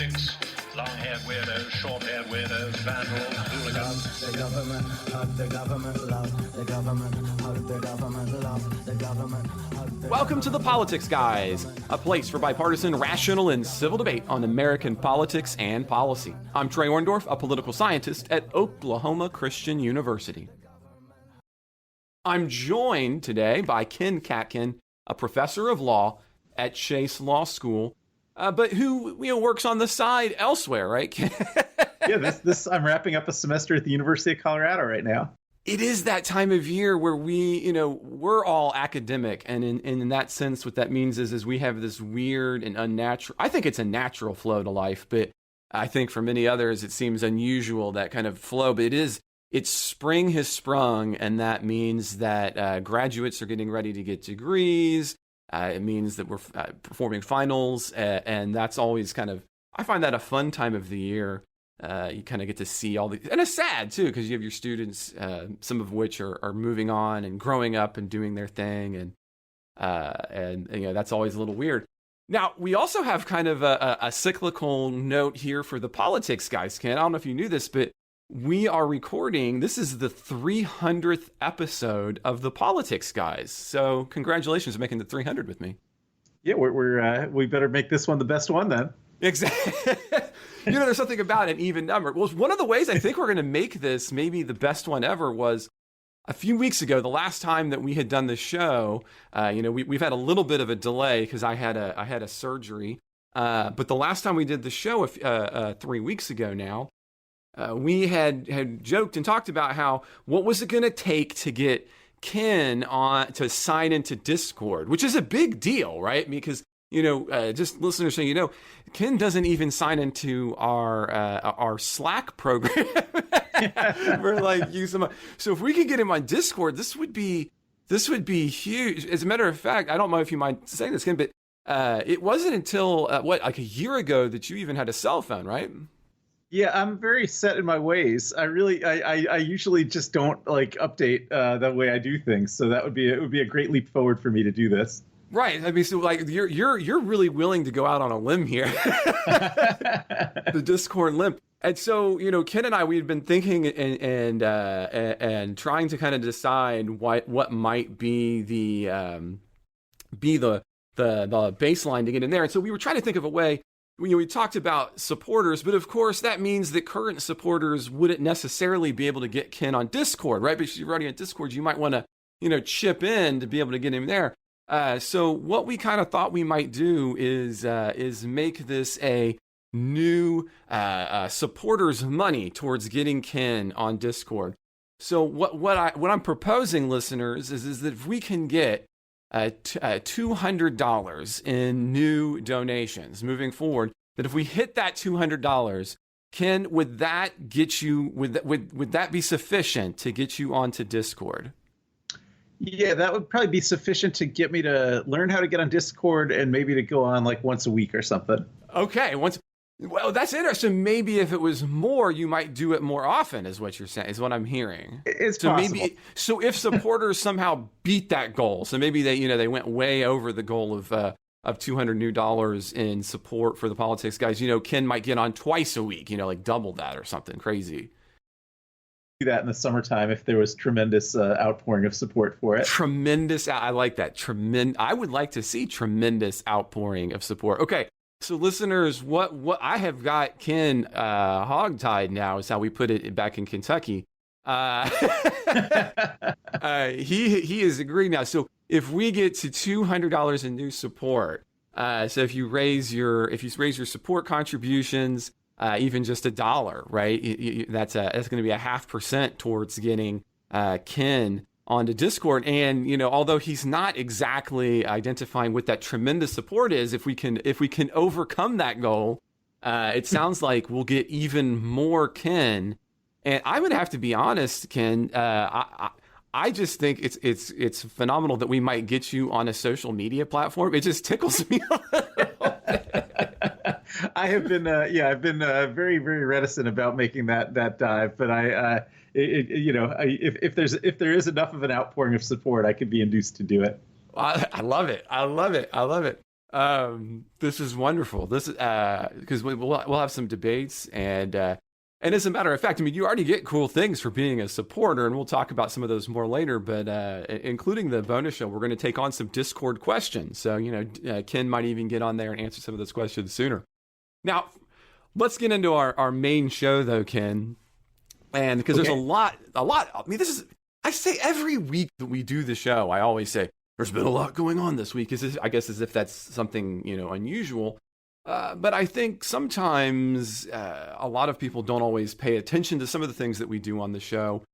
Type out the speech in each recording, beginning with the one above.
politics, long-haired weirdos, short-haired weirdos, vandals, hooligans. The government, hug the government, love the government, hug the government, love the government, hug the Welcome to The Politics Guys, a place for bipartisan, rational, and civil debate on American politics and policy. I'm Trey Orndorff, a political scientist at Oklahoma Christian University. I'm joined today by Ken Katkin, a professor of law at Chase Law School, but who works on the side elsewhere, right, Ken? Yeah, this I'm wrapping up a semester at the University of Colorado right now. It is that time of year where we're all academic, and in that sense, what that means is we have this weird and unnatural, I think it's a natural flow to life, but I think for many others, it seems unusual, that kind of flow, but it's spring has sprung, and that means that graduates are getting ready to get degrees. It means that we're performing finals, and that's always I find that a fun time of the year. You kind of get to see all the, and it's sad too, because you have your students, some of which are moving on and growing up and doing their thing, and that's always a little weird. Now, we also have kind of a cyclical note here for the politics guys, Ken. I don't know if you knew this, but we are recording, this is the 300th episode of the Politics Guys. So congratulations on making the 300 with me. Yeah, we better make this one the best one then. Exactly. There's something about an even number. Well, one of the ways I think we're going to make this maybe the best one ever was a few weeks ago, the last time that we had done the show. We've had a little bit of a delay because I had a surgery. But the last time we did the show 3 weeks ago now, we had joked and talked about how what was it going to take to get Ken on to sign into Discord, which is a big deal, right? Because just listeners so Ken doesn't even sign into our Slack program. So if we could get him on Discord, this would be huge. As a matter of fact, I don't know if you mind saying this, Ken, but it wasn't until like a year ago that you even had a cell phone, right? Yeah, I'm very set in my ways. I usually just don't update the way I do things. So it would be a great leap forward for me to do this. Right. I mean, so you're really willing to go out on a limb here, the Discord limb. And so, Ken and I, we had been thinking and trying to kind of decide what might be the baseline to get in there. And so we were trying to think of a way. We talked about supporters, but of course that means that current supporters wouldn't necessarily be able to get Ken on Discord, right? Because you're already on Discord, you might want to, chip in to be able to get him there. So what we kind of thought we might do is make this a new supporters money towards getting Ken on Discord. So what I'm proposing, listeners, is that if we can get $200 in new donations moving forward, that if we hit that $200, Ken, would that get you? Would that be sufficient to get you onto Discord? Yeah, that would probably be sufficient to get me to learn how to get on Discord and maybe to go on once a week or something. Okay, well, that's interesting. Maybe if it was more, you might do it more often, is what you're saying, is what I'm hearing. It's possible. So if supporters somehow beat that goal, so maybe they went way over the goal of $200 new in support for the Politics Guys, Ken might get on twice a week, double that or something crazy. Do that in the summertime if there was tremendous outpouring of support for it. Tremendous. I like that. I would like to see tremendous outpouring of support. Okay. So listeners, what I have got Ken hogtied now is how we put it back in Kentucky. He is agreed now. So if we get to $200 in new support, so if you raise your support contributions, even just $1, right? That's going to be 0.5% towards getting Ken onto Discord. And although he's not exactly identifying what that tremendous support is, if we can overcome that goal, it sounds like we'll get even more Ken. And I'm going to have to be honest, Ken. I just think it's phenomenal that we might get you on a social media platform. It just tickles me a little bit. I've been very, very reticent about making that dive, but if there is enough of an outpouring of support, I could be induced to do it. I love it. This is wonderful. This is because we'll have some debates and as a matter of fact, I mean, you already get cool things for being a supporter, and we'll talk about some of those more later. But including the bonus show, we're going to take on some Discord questions. So Ken might even get on there and answer some of those questions sooner. Now, let's get into our main show, though, Ken. And because there's a lot. I mean, I say every week that we do the show, I always say, there's been a lot going on this week. I guess as if that's something, unusual. But I think sometimes a lot of people don't always pay attention to some of the things that we do on the show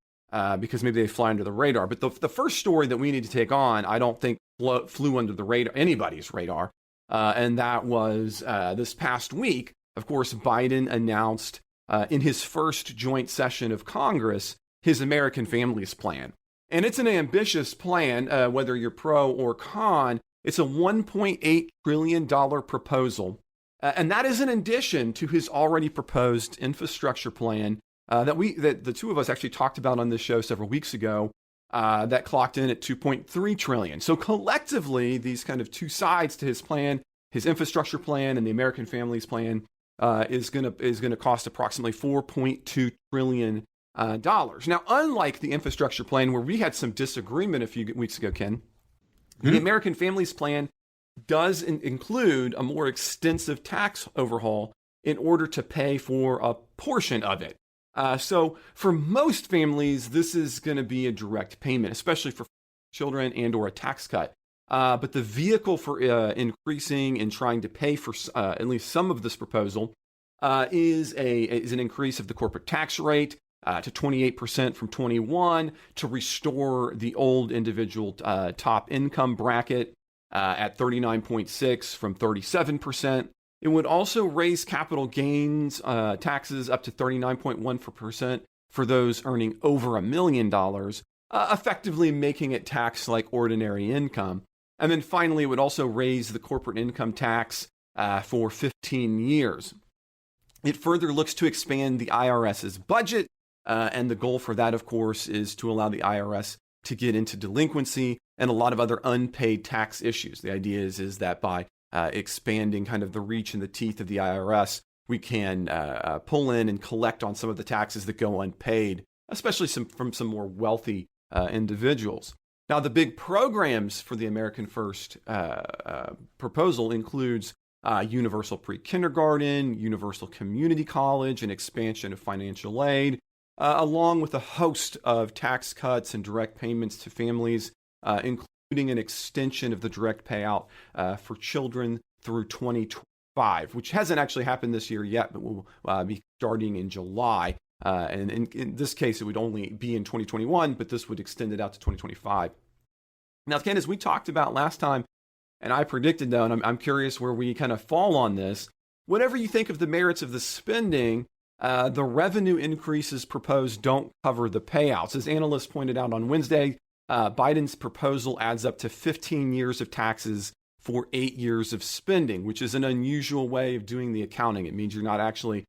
because maybe they fly under the radar. But the first story that we need to take on, I don't think flew under the radar, anybody's radar. And that was this past week. Of course, Biden announced in his first joint session of Congress his American Families Plan. And it's an ambitious plan, whether you're pro or con. It's a $1.8 trillion proposal. And that is in addition to his already proposed infrastructure plan that the two of us actually talked about on this show several weeks ago that clocked in at $2.3 trillion. So collectively, these kind of two sides to his plan, his infrastructure plan and the American Families Plan, is going to cost approximately $4.2 trillion. Now, unlike the infrastructure plan, where we had some disagreement a few weeks ago, Ken, the American Families Plan does include a more extensive tax overhaul in order to pay for a portion of it. So for most families, this is going to be a direct payment, especially for children and or a tax cut. But the vehicle for increasing and trying to pay for at least some of this proposal is an increase of the corporate tax rate to 28% from 21%, to restore the old individual top income bracket at 39.6% from 37%. It would also raise capital gains taxes up to 39.1% for those earning over $1 million, effectively making it taxed like ordinary income. And then finally, it would also raise the corporate income tax for 15 years. It further looks to expand the IRS's budget, and the goal for that, of course, is to allow the IRS to get into delinquency and a lot of other unpaid tax issues. The idea is that by expanding kind of the reach and the teeth of the IRS, we can pull in and collect on some of the taxes that go unpaid, especially from some more wealthy individuals. Now, the big programs for the American First proposal includes universal pre-kindergarten, universal community college, and expansion of financial aid, along with a host of tax cuts and direct payments to families, including an extension of the direct payout for children through 2025, which hasn't actually happened this year yet, but will be starting in July. And in this case, it would only be in 2021, but this would extend it out to 2025. Now, Ken, as we talked about last time, and I predicted, though, and I'm curious where we kind of fall on this, whatever you think of the merits of the spending, the revenue increases proposed don't cover the payouts. As analysts pointed out on Wednesday, Biden's proposal adds up to 15 years of taxes for 8 years of spending, which is an unusual way of doing the accounting. It means you're not actually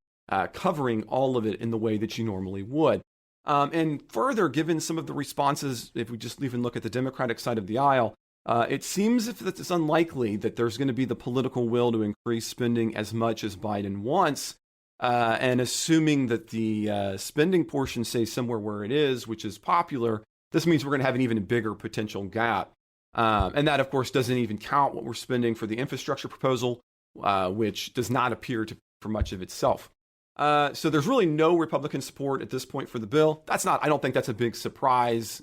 covering all of it in the way that you normally would. And further, given some of the responses, if we just even look at the Democratic side of the aisle, it seems if it's unlikely that there's going to be the political will to increase spending as much as Biden wants. And assuming that the spending portion stays somewhere where it is, which is popular, this means we're going to have an even bigger potential gap. And that, of course, doesn't even count what we're spending for the infrastructure proposal, which does not appear to for much of itself. So there's really no Republican support at this point for the bill. I don't think that's a big surprise.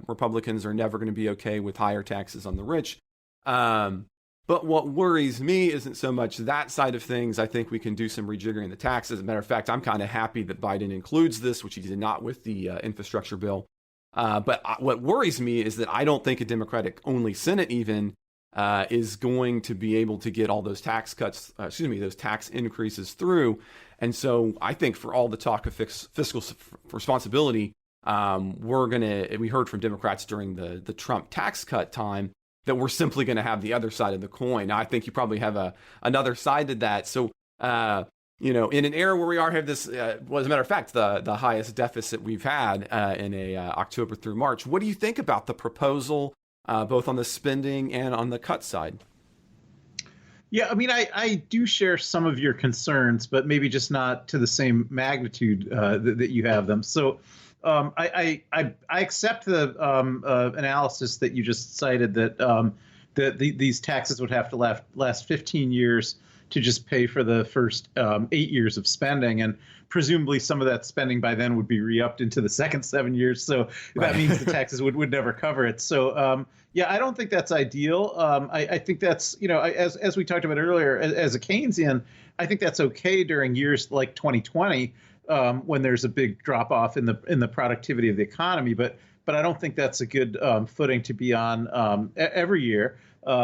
Republicans are never going to be okay with higher taxes on the rich. But what worries me isn't so much that side of things. I think we can do some rejiggering the taxes. As a matter of fact, I'm kind of happy that Biden includes this, which he did not with the infrastructure bill. But what worries me is that I don't think a Democratic-only Senate even is going to be able to get all those tax cuts, those tax increases through. And so I think for all the talk of fiscal responsibility, we heard from Democrats during the Trump tax cut time that we're simply going to have the other side of the coin. Now, I think you probably have another side to that. So, in an era where we have this, as a matter of fact, the highest deficit we've had in October through March. What do you think about the proposal, both on the spending and on the cut side? Yeah, I mean, I do share some of your concerns, but maybe just not to the same magnitude that you have them. So I accept the analysis that you just cited that these taxes would have to last 15 years to just pay for the first 8 years of spending. And presumably some of that spending by then would be re-upped into the second 7 years. So that means the taxes would never cover it. So yeah, I don't think that's ideal. I think that's, as we talked about earlier, as a Keynesian, I think that's okay during years like 2020 when there's a big drop off in the productivity of the economy. But I don't think that's a good footing to be on every year.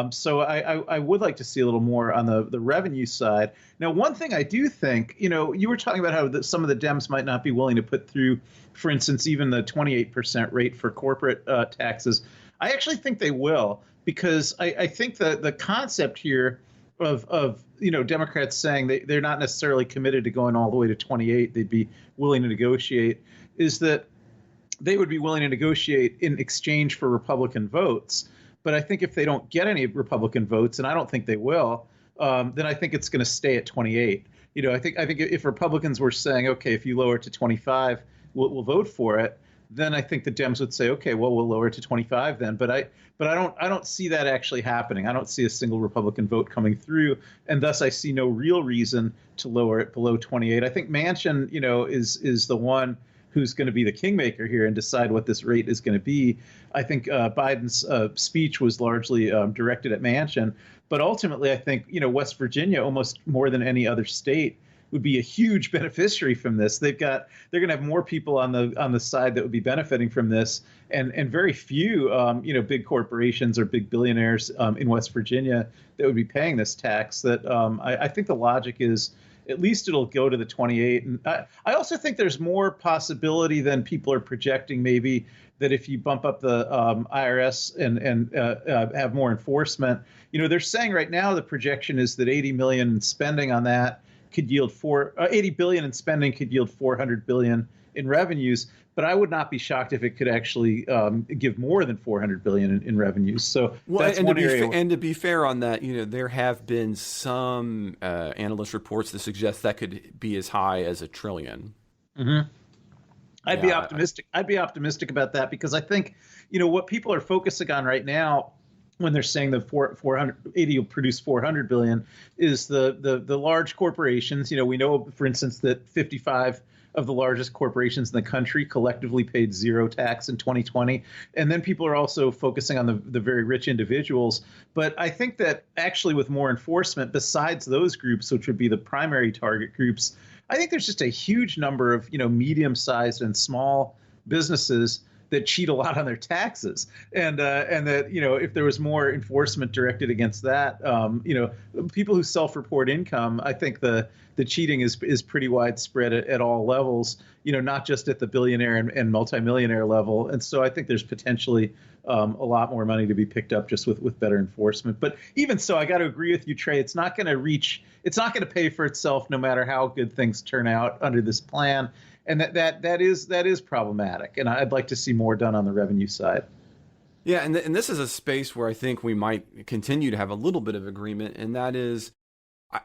So I would like to see a little more on the revenue side. Now, one thing I do think, you were talking about how some of the Dems might not be willing to put through, for instance, even the 28% rate for corporate taxes. I actually think they will, because I think the concept here of Democrats saying they're not necessarily committed to going all the way to 28, they'd be willing to negotiate, is that they would be willing to negotiate in exchange for Republican votes. But I think if they don't get any Republican votes, and I don't think they will, then I think it's going to stay at 28. I think if Republicans were saying, okay, if you lower it to 25, we'll vote for it, then I think the Dems would say, okay, well, we'll lower it to 25 then. But I don't see that actually happening. I don't see a single Republican vote coming through, and thus I see no real reason to lower it below 28. I think Manchin, is the one who's going to be the kingmaker here and decide what this rate is going to be. I think Biden's speech was largely directed at Manchin, but ultimately I think West Virginia, almost more than any other state, would be a huge beneficiary from this. They're going to have more people on the side that would be benefiting from this, and very few big corporations or big billionaires in West Virginia that would be paying this tax. That I think the logic is, at least it'll go to the 28. And I also think there's more possibility than people are projecting, maybe, that if you bump up the IRS and have more enforcement. They're saying right now the projection is that 80 million in spending on that could yield 80 billion in spending could yield 400 billion in revenues. But I would not be shocked if it could actually give more than 400 billion in revenues. So that's one area. And to be fair on that, there have been some analyst reports that suggest that could be as high as $1 trillion. Mm-hmm. I'd be optimistic. I'd be optimistic about that, because I think what people are focusing on right now, when they're saying the 480 will produce 400 billion, is the large corporations. We know, for instance, that 55 of the largest corporations in the country collectively paid zero tax in 2020. And then people are also focusing on the very rich individuals. But I think that actually with more enforcement, besides those groups, which would be the primary target groups, I think there's just a huge number of, medium-sized and small businesses that cheat a lot on their taxes, and that if there was more enforcement directed against that, people who self-report income, I think the cheating is pretty widespread at all levels, not just at the billionaire and multimillionaire level, and so I think there's potentially a lot more money to be picked up just with better enforcement. But even so, I got to agree with you, Trey. It's not going to pay for itself no matter how good things turn out under this plan. And that is problematic, and I'd like to see more done on the revenue side. Yeah, and this is a space where I think we might continue to have a little bit of agreement, and that is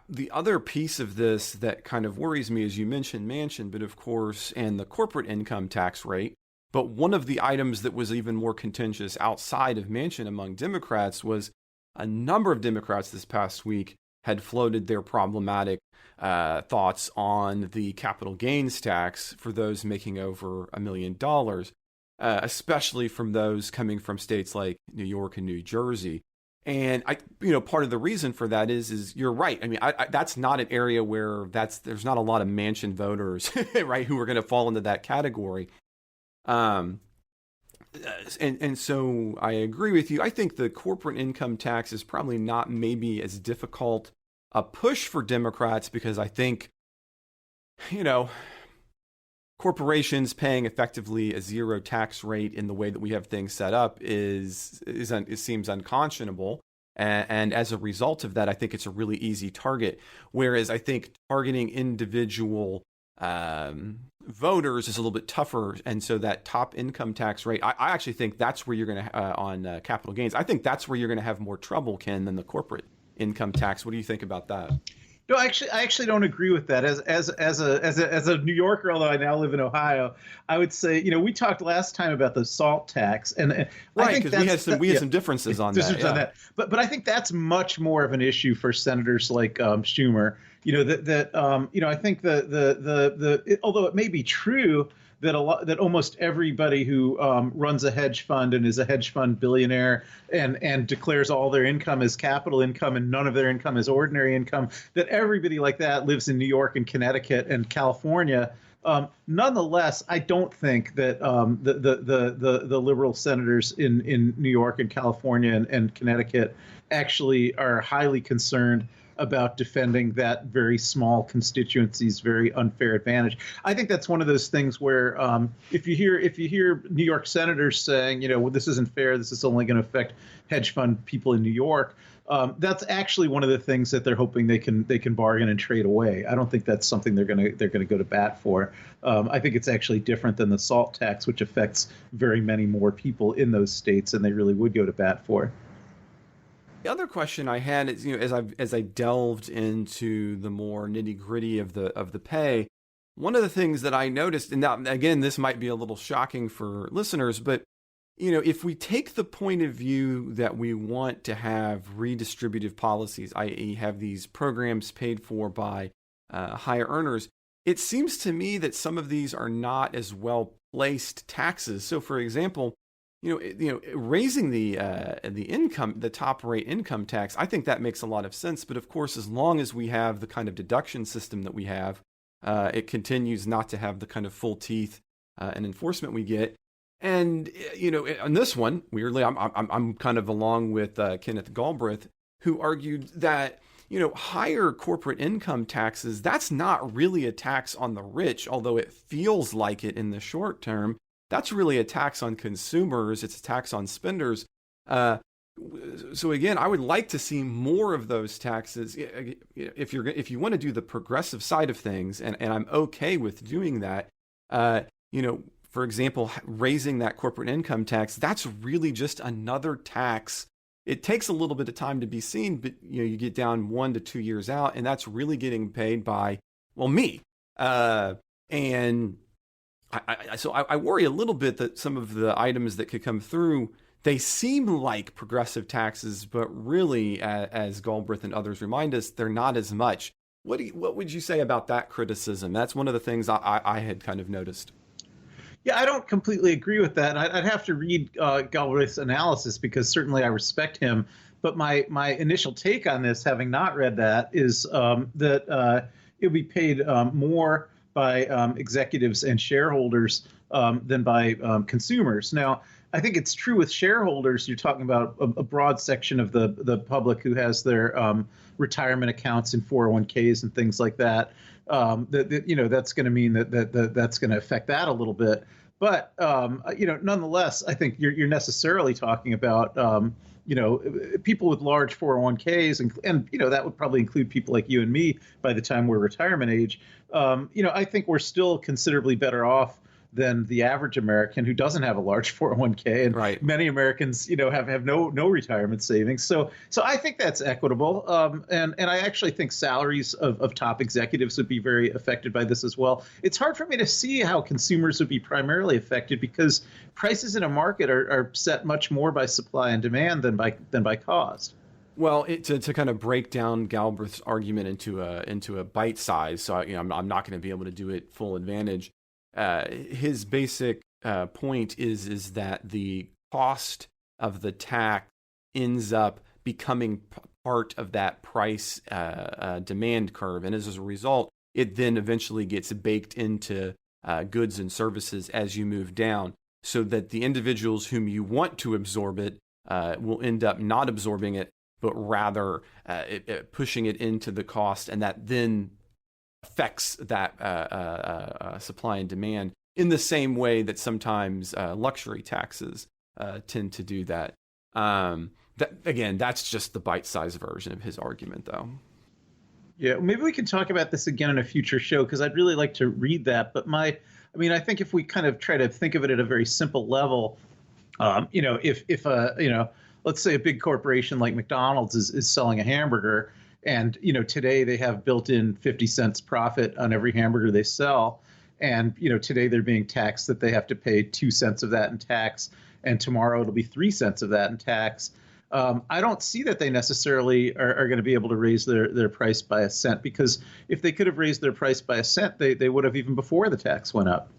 the other piece of this that kind of worries me, as you mentioned Manchin, but of course, and the corporate income tax rate. But one of the items that was even more contentious outside of Manchin among Democrats was a number of Democrats this past week had floated their problematic thoughts on the capital gains tax for those making over $1 million, especially from those coming from states like New York and New Jersey. And part of the reason for that is you're right. I mean, that's not an area where there's not a lot of Manchin voters, right, who are going to fall into that category. And so I agree with you. I think the corporate income tax is probably not maybe as difficult a push for Democrats, because I think, corporations paying effectively a zero tax rate in the way that we have things set up it seems unconscionable. And as a result of that, I think it's a really easy target. Whereas I think targeting individual voters is a little bit tougher. And so that top income tax rate, I actually think that's where you're going to, on capital gains, I think that's where you're going to have more trouble, Ken, than the corporate income tax. What do you think about that? No, I actually don't agree with that. As a New Yorker, although I now live in Ohio, I would say, we talked last time about the salt tax, and I Right, think because we had some differences on that. On that. But I think that's much more of an issue for senators like Schumer. I think although it may be true that almost everybody who runs a hedge fund and is a hedge fund billionaire and declares all their income as capital income and none of their income as ordinary income, that everybody like that lives in New York and Connecticut and California. Nonetheless, I don't think that the liberal senators in New York and California and Connecticut actually are highly concerned about defending that very small constituency's very unfair advantage. I think that's one of those things where if you hear New York senators saying, well, this isn't fair, this is only going to affect hedge fund people in New York, that's actually one of the things that they're hoping they can bargain and trade away. I don't think that's something they're going to go to bat for. I think it's actually different than the salt tax, which affects very many more people in those states than they really would go to bat for. The other question I had is, as I delved into the more nitty gritty of the pay, one of the things that I noticed, and now again, this might be a little shocking for listeners, but if we take the point of view that we want to have redistributive policies, i.e., have these programs paid for by higher earners, it seems to me that some of these are not as well placed taxes. So, for example, raising the income, the top rate income tax, I think that makes a lot of sense. But of course, as long as we have the kind of deduction system that we have, it continues not to have the kind of full teeth and enforcement we get. And on this one, weirdly, I'm kind of along with Kenneth Galbraith, who argued that higher corporate income taxes, that's not really a tax on the rich, although it feels like it in the short term. That's really a tax on consumers. It's a tax on spenders. So again, I would like to see more of those taxes. If you want to do the progressive side of things, and I'm okay with doing that, for example, raising that corporate income tax, that's really just another tax. It takes a little bit of time to be seen, but you get down 1 to 2 years out, and that's really getting paid by, well, me. And I worry a little bit that some of the items that could come through, they seem like progressive taxes, but really, as Galbraith and others remind us, they're not as much. What would you say about that criticism? That's one of the things I had kind of noticed. Yeah, I don't completely agree with that. I'd have to read Galbraith's analysis because certainly I respect him. But my initial take on this, having not read that, is that it would be paid more by executives and shareholders than by consumers. Now, I think it's true with shareholders. You're talking about a broad section of the public who has their retirement accounts in 401ks and things like that. That's going to mean that's going to affect that a little bit. But nonetheless, I think you're necessarily talking about people with large 401ks, and that would probably include people like you and me by the time we're retirement age. I think we're still considerably better off than the average American who doesn't have a large 401k, and right. Many Americans, have no retirement savings. So I think that's equitable, and I actually think salaries of top executives would be very affected by this as well. It's hard for me to see how consumers would be primarily affected because prices in a market are set much more by supply and demand than by cost. Well, to kind of break down Galbraith's argument into a bite size, so I'm not going to be able to do it full advantage. His basic point is that the cost of the tax ends up becoming part of that price demand curve, and as a result, it then eventually gets baked into goods and services as you move down, so that the individuals whom you want to absorb it will end up not absorbing it, but rather pushing it into the cost, and that then affects that supply and demand in the same way that sometimes luxury taxes tend to do that. That's just the bite-sized version of his argument, though. Yeah, maybe we can talk about this again in a future show because I'd really like to read that. But I think if we kind of try to think of it at a very simple level, if let's say a big corporation like McDonald's is selling a hamburger, and today they have built in 50 cents profit on every hamburger they sell, and today they're being taxed that they have to pay 2 cents of that in tax, and tomorrow it'll be 3 cents of that in tax. I don't see that they necessarily are going to be able to raise their price by a cent, because if they could have raised their price by a cent, they would have even before the tax went up.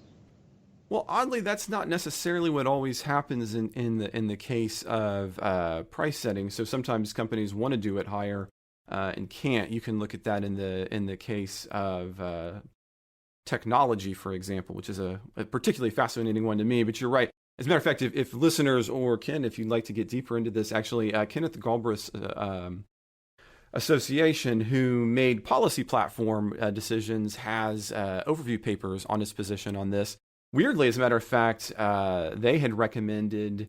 Well, oddly, that's not necessarily what always happens in the case of price setting. So sometimes companies want to do it higher and can't. You can look at that in the case of technology, for example, which is a particularly fascinating one to me. But you're right. As a matter of fact, if listeners or Ken, if you'd like to get deeper into this, actually, Kenneth Galbraith's association, who made policy platform decisions, has overview papers on his position on this. Weirdly, as a matter of fact, they had recommended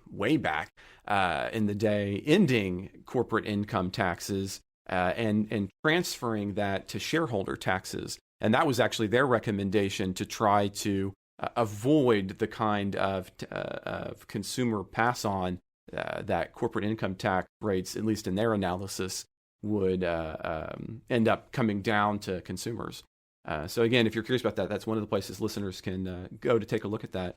way back in the day ending corporate income taxes and transferring that to shareholder taxes. And that was actually their recommendation to try to avoid the kind of consumer pass-on that corporate income tax rates, at least in their analysis, would end up coming down to consumers. So again, if you're curious about that, that's one of the places listeners can go to take a look at that.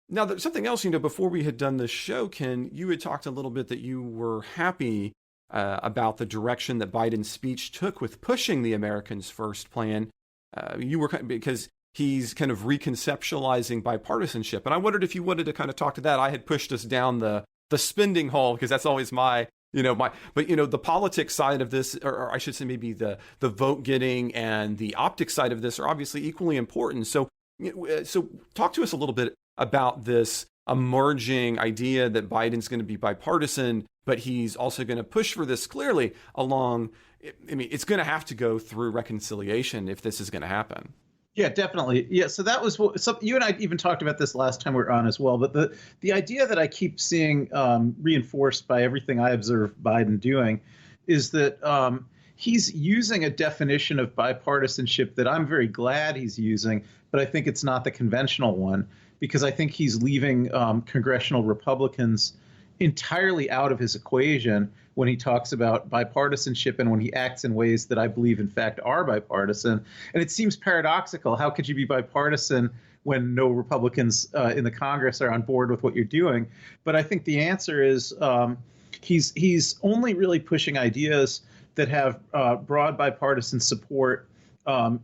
Now, there's something else, before we had done this show, Ken, you had talked a little bit that you were happy about the direction that Biden's speech took with pushing the Americans First plan. Because he's kind of reconceptualizing bipartisanship. And I wondered if you wanted to kind of talk to that. I had pushed us down the spending hole, because that's always but the politics side of this, or I should say maybe the vote getting and the optics side of this, are obviously equally important. So talk to us a little bit about this emerging idea that Biden's going to be bipartisan, but he's also going to push for this clearly along. I mean, it's going to have to go through reconciliation if this is going to happen. Yeah, definitely. Yeah, so that was you and I even talked about this last time we were on as well. But the idea that I keep seeing reinforced by everything I observe Biden doing is that he's using a definition of bipartisanship that I'm very glad he's using, but I think it's not the conventional one, because I think he's leaving congressional Republicans entirely out of his equation when he talks about bipartisanship and when he acts in ways that I believe, in fact, are bipartisan. And it seems paradoxical. How could you be bipartisan when no Republicans in the Congress are on board with what you're doing? But I think the answer is he's only really pushing ideas that have broad bipartisan support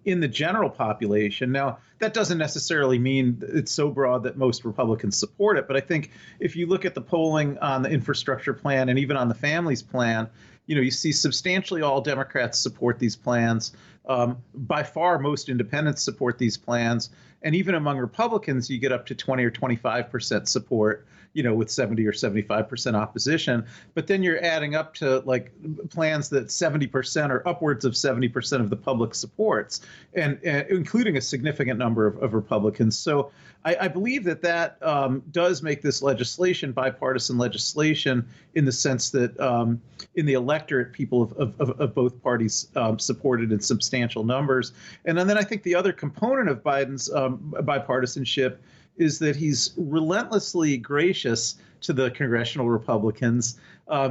in the general population. Now, that doesn't necessarily mean it's so broad that most Republicans support it. But I think if you look at the polling on the infrastructure plan and even on the families plan, you see substantially all Democrats support these plans. By far, most independents support these plans. And even among Republicans, you get up to 20 or 25% support, with 70 or 75% opposition. But then you're adding up to like plans that 70% or upwards of 70% of the public supports, and including a significant number of Republicans. So I believe that does make this legislation bipartisan legislation, in the sense that in the electorate, people of both parties supported in substantial numbers. And then I think the other component of Biden's bipartisanship is that he's relentlessly gracious to the congressional Republicans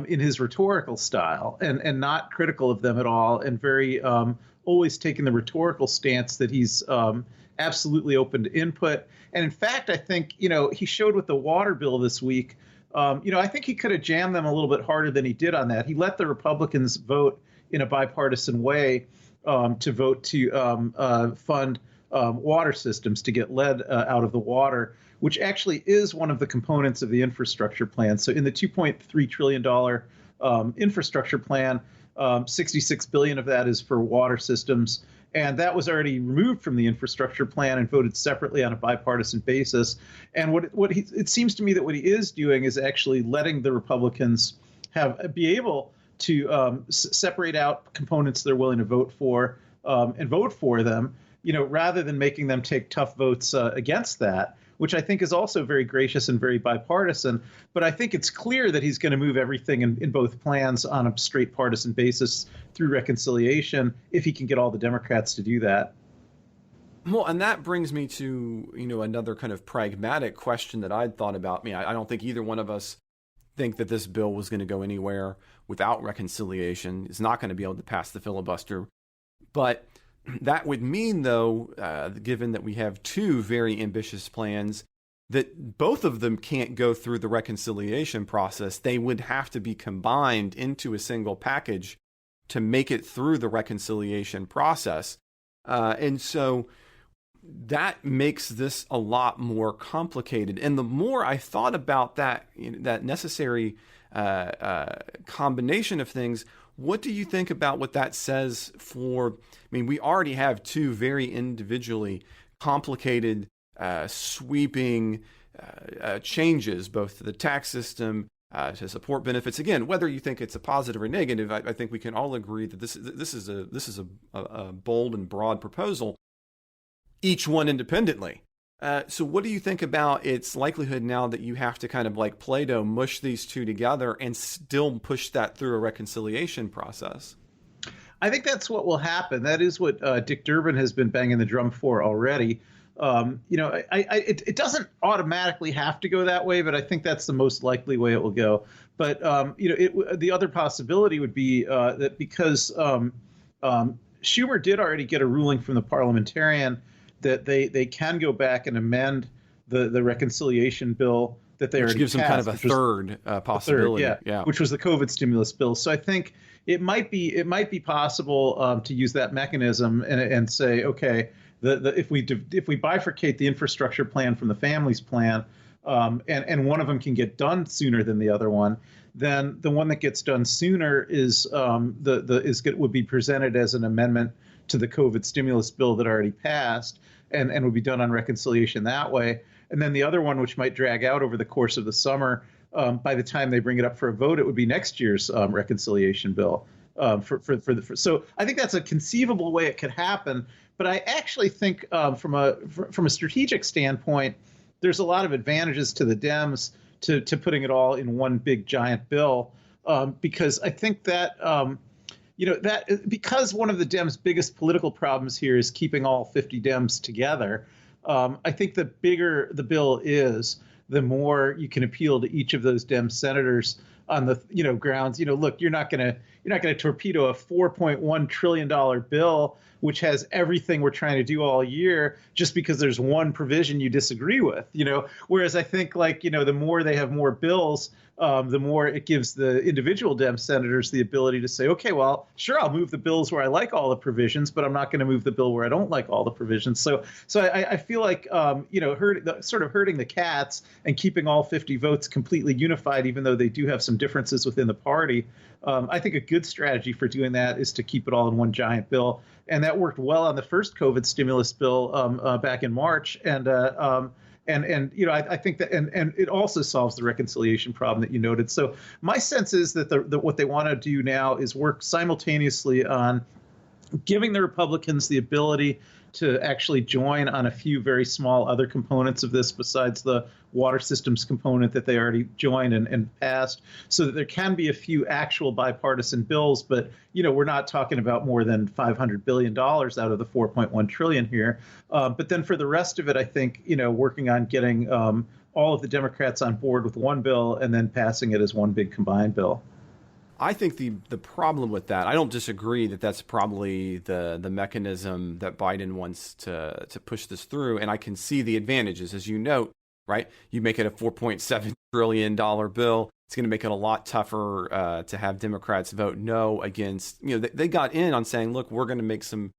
in his rhetorical style, and not critical of them at all, and very always taking the rhetorical stance that he's absolutely open to input. And in fact, I think, he showed with the water bill this week, I think he could have jammed them a little bit harder than he did on that. He let the Republicans vote in a bipartisan way to vote to fund water systems, to get lead out of the water, which actually is one of the components of the infrastructure plan. So in the $2.3 trillion infrastructure plan, $66 billion of that is for water systems. And that was already removed from the infrastructure plan and voted separately on a bipartisan basis. And it seems to me that what he is doing is actually letting the Republicans be able to separate out components they're willing to vote for and vote for them, rather than making them take tough votes against that, which I think is also very gracious and very bipartisan. But I think it's clear that he's going to move everything in both plans on a straight partisan basis through reconciliation, if he can get all the Democrats to do that. Well, and that brings me to, another kind of pragmatic question that I'd thought about. I don't think either one of us think that this bill was going to go anywhere without reconciliation. It's not going to be able to pass the filibuster. But that would mean, though, given that we have two very ambitious plans, that both of them can't go through the reconciliation process. They would have to be combined into a single package to make it through the reconciliation process. And so that makes this a lot more complicated. And the more I thought about that, that necessary combination of things, what do you think about what that says for, I mean, we already have two very individually complicated, sweeping changes, both to the tax system, to support benefits. Again, whether you think it's a positive or negative, I think we can all agree that this is a bold and broad proposal, each one independently. So what do you think about its likelihood now that you have to kind of like Play-Doh mush these two together and still push that through a reconciliation process? I think that's what will happen. That is what Dick Durbin has been banging the drum for already. It doesn't automatically have to go that way, but I think that's the most likely way it will go. But the other possibility would be that because Schumer did already get a ruling from the parliamentarian that they can go back and amend the reconciliation bill that they already gives them kind of a third possibility, yeah, which was the COVID stimulus bill. So I think it might be possible to use that mechanism and say, okay, if we bifurcate the infrastructure plan from the families plan, and one of them can get done sooner than the other one, then the one that gets done sooner would be presented as an amendment to the COVID stimulus bill that already passed, and would be done on reconciliation that way. And then the other one, which might drag out over the course of the summer, by the time they bring it up for a vote, it would be next year's reconciliation bill. So I think that's a conceivable way it could happen. But I actually think from a strategic standpoint, there's a lot of advantages to the Dems to putting it all in one big giant bill, because I think that because one of the Dems' biggest political problems here is keeping all 50 Dems together. I think the bigger the bill is, the more you can appeal to each of those Dem senators on the grounds. Look, you're not going to torpedo a $4.1 trillion bill, which has everything we're trying to do all year, just because there's one provision you disagree with. Whereas I think the more they have more bills, the more it gives the individual Dem senators the ability to say, okay, well, sure, I'll move the bills where I like all the provisions, but I'm not going to move the bill where I don't like all the provisions. So I feel like hurting the cats and keeping all 50 votes completely unified, even though they do have some differences within the party. I think a good strategy for doing that is to keep it all in one giant bill, and that worked well on the first COVID stimulus bill back in March, and I think that and it also solves the reconciliation problem that you noted. So my sense is that what they want to do now is work simultaneously on giving the Republicans the ability to actually join on a few very small other components of this besides the water systems component that they already joined and passed, so that there can be a few actual bipartisan bills. But, we're not talking about more than $500 billion out of the $4.1 trillion here. But then for the rest of it, I think, working on getting all of the Democrats on board with one bill and then passing it as one big combined bill. I think the problem with that, I don't disagree that that's probably the mechanism that Biden wants to push this through, and I can see the advantages, as you note, right? You make it a $4.7 trillion bill. It's going to make it a lot tougher to have Democrats vote no against. They got in on saying, look, we're going to make some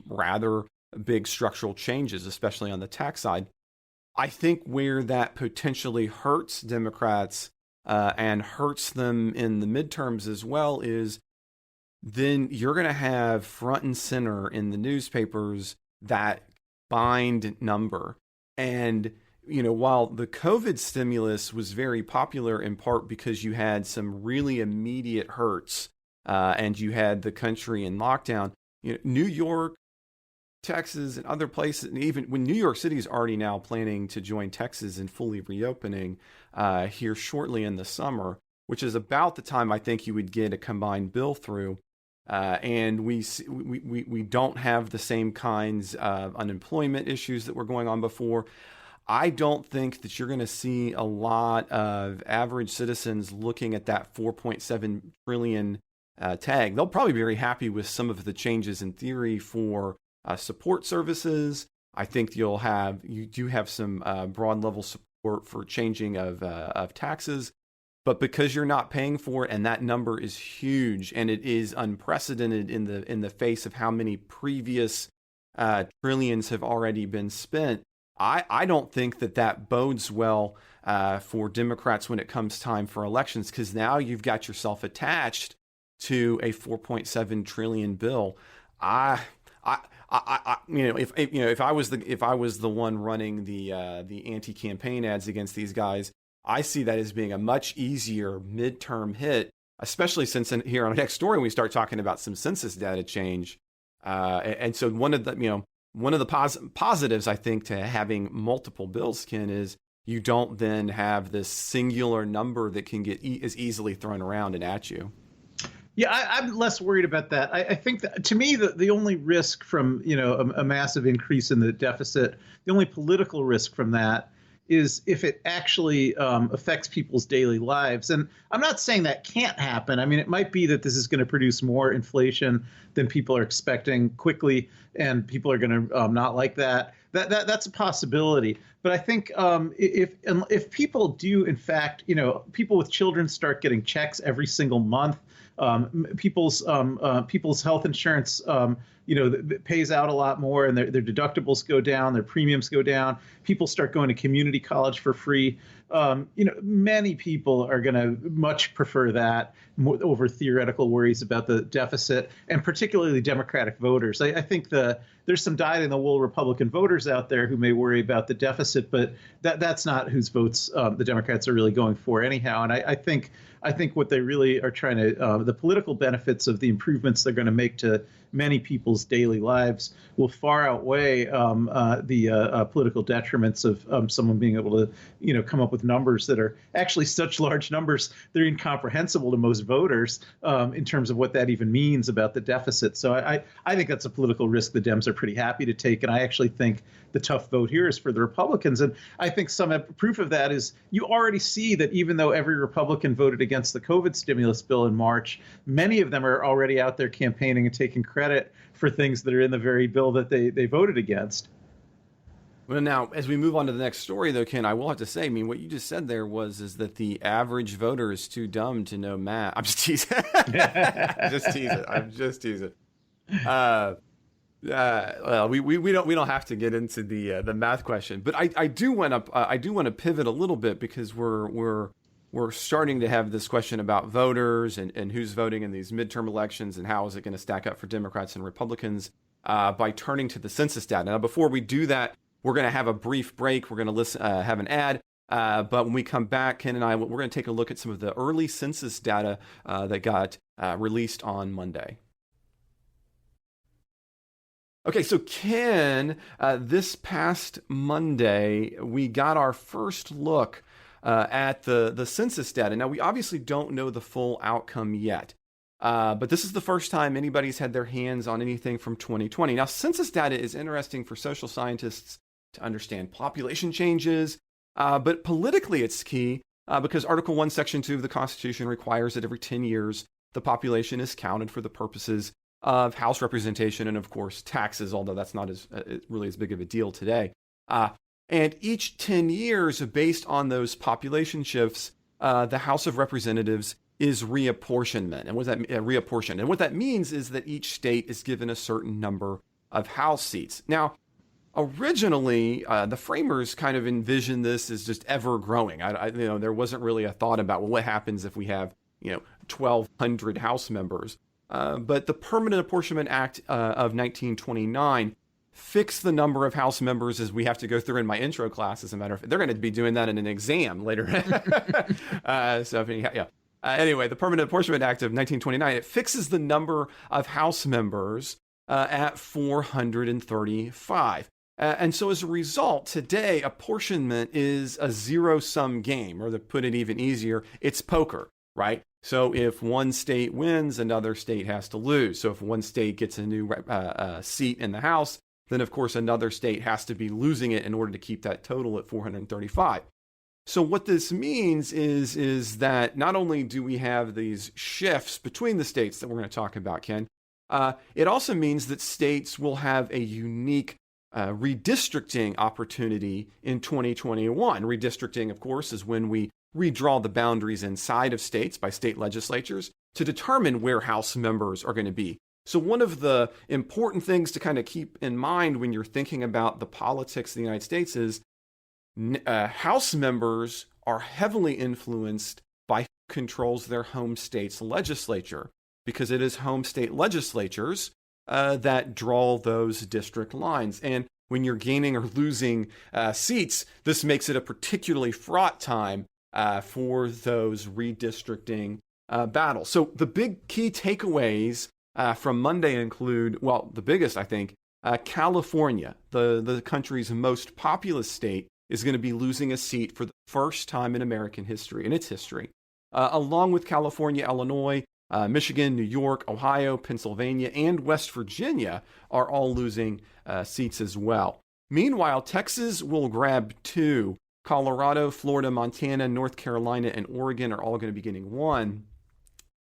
rather big structural changes, especially on the tax side. I think where that potentially hurts Democrats and hurts them in the midterms as well is then you're going to have front and center in the newspapers that bind number. And, while the COVID stimulus was very popular in part because you had some really immediate hurts and you had the country in lockdown, New York, Texas, and other places, and even when New York City is already now planning to join Texas in fully reopening here shortly in the summer, which is about the time I think you would get a combined bill through. And we don't have the same kinds of unemployment issues that were going on before. I don't think that you're going to see a lot of average citizens looking at that 4.7 trillion tag. They'll probably be very happy with some of the changes in theory for support services. I think you do have some broad level support for changing of taxes, but because you're not paying for it, and that number is huge, and it is unprecedented in the face of how many previous trillions have already been spent. I don't think that bodes well for Democrats when it comes time for elections, because now you've got yourself attached to a 4.7 trillion bill. If I was the one running the anti-campaign ads against these guys, I see that as being a much easier midterm hit, especially since here on our next story we start talking about some census data change. And so one of the positives, I think, to having multiple bills, Ken, is you don't then have this singular number that can get as easily thrown around and at you. Yeah, I'm less worried about that. I think that, to me, the only risk from a massive increase in the deficit, the only political risk from that is if it actually affects people's daily lives. And I'm not saying that can't happen. I mean, it might be that this is going to produce more inflation than people are expecting quickly, and people are going to not like that. That's a possibility. But I think if people do, in fact, people with children start getting checks every single month, people's health insurance, pays out a lot more, and their deductibles go down, their premiums go down. People start going to community college for free. Many people are going to much prefer that over theoretical worries about the deficit, and particularly Democratic voters. I think there's some dyed-in-the-wool Republican voters out there who may worry about the deficit, but that's not whose votes the Democrats are really going for anyhow. And I think what they really are trying to, the political benefits of the improvements they're going to make to many people's daily lives will far outweigh the political detriments of someone being able to, come up with numbers that are actually such large numbers they're incomprehensible to most voters in terms of what that even means about the deficit. So I think that's a political risk the Dems are pretty happy to take, and I actually think the tough vote here is for the Republicans. And I think some proof of that is you already see that even though every Republican voted against the COVID stimulus bill in March, many of them are already out there campaigning and taking credit for things that are in the very bill that they voted against. Well, now, as we move on to the next story, though, Ken, I will have to say, what you just said there is that the average voter is too dumb to know math. I'm just teasing. I'm just teasing. Well, we don't have to get into the math question, but I do want to pivot a little bit, because we're starting to have this question about voters and who's voting in these midterm elections and how is it going to stack up for Democrats and Republicans by turning to the census data. Now, before we do that, we're going to have a brief break. We're going to have an ad. But when we come back, Ken and I, we're going to take a look at some of the early census data that got released on Monday. Okay, so Ken, this past Monday, we got our first look at the census data. Now, we obviously don't know the full outcome yet, but this is the first time anybody's had their hands on anything from 2020. Now, census data is interesting for social scientists to understand population changes, but politically it's key because Article 1, Section 2 of the Constitution requires that every 10 years the population is counted for the purposes of House representation and, of course, taxes, although that's not really as big of a deal today. And each 10 years, based on those population shifts, the House of Representatives is reapportionment. And what that means is that each state is given a certain number of House seats. Now, originally, the framers kind of envisioned this as just ever growing. There wasn't really a thought about what happens if we have 1,200 House members. But the Permanent Apportionment Act of 1929 fixed the number of House members, as we have to go through in my intro class. As a matter of fact, they're going to be doing that in an exam later. Anyway, the Permanent Apportionment Act of 1929, it fixes the number of House members at 435. And so as a result, today, apportionment is a zero-sum game, or to put it even easier, it's poker, right? So if one state wins, another state has to lose. So if one state gets a new seat in the House, then of course another state has to be losing it in order to keep that total at 435. So what this means is that not only do we have these shifts between the states that we're going to talk about, Ken, it also means that states will have a unique redistricting opportunity in 2021. Redistricting, of course, is when we redraw the boundaries inside of states by state legislatures to determine where House members are going to be. So one of the important things to kind of keep in mind when you're thinking about the politics of the United States is House members are heavily influenced by who controls their home state's legislature, because it is home state legislatures that draw those district lines. And when you're gaining or losing seats, this makes it a particularly fraught time for those redistricting battles. So the big key takeaways from Monday include, well, the biggest, I think, California, the country's most populous state, is going to be losing a seat for the first time in American history, in its history. Along with California, Illinois, Michigan, New York, Ohio, Pennsylvania, and West Virginia are all losing seats as well. Meanwhile, Texas will grab 2. Colorado, Florida, Montana, North Carolina, and Oregon are all going to be getting 1.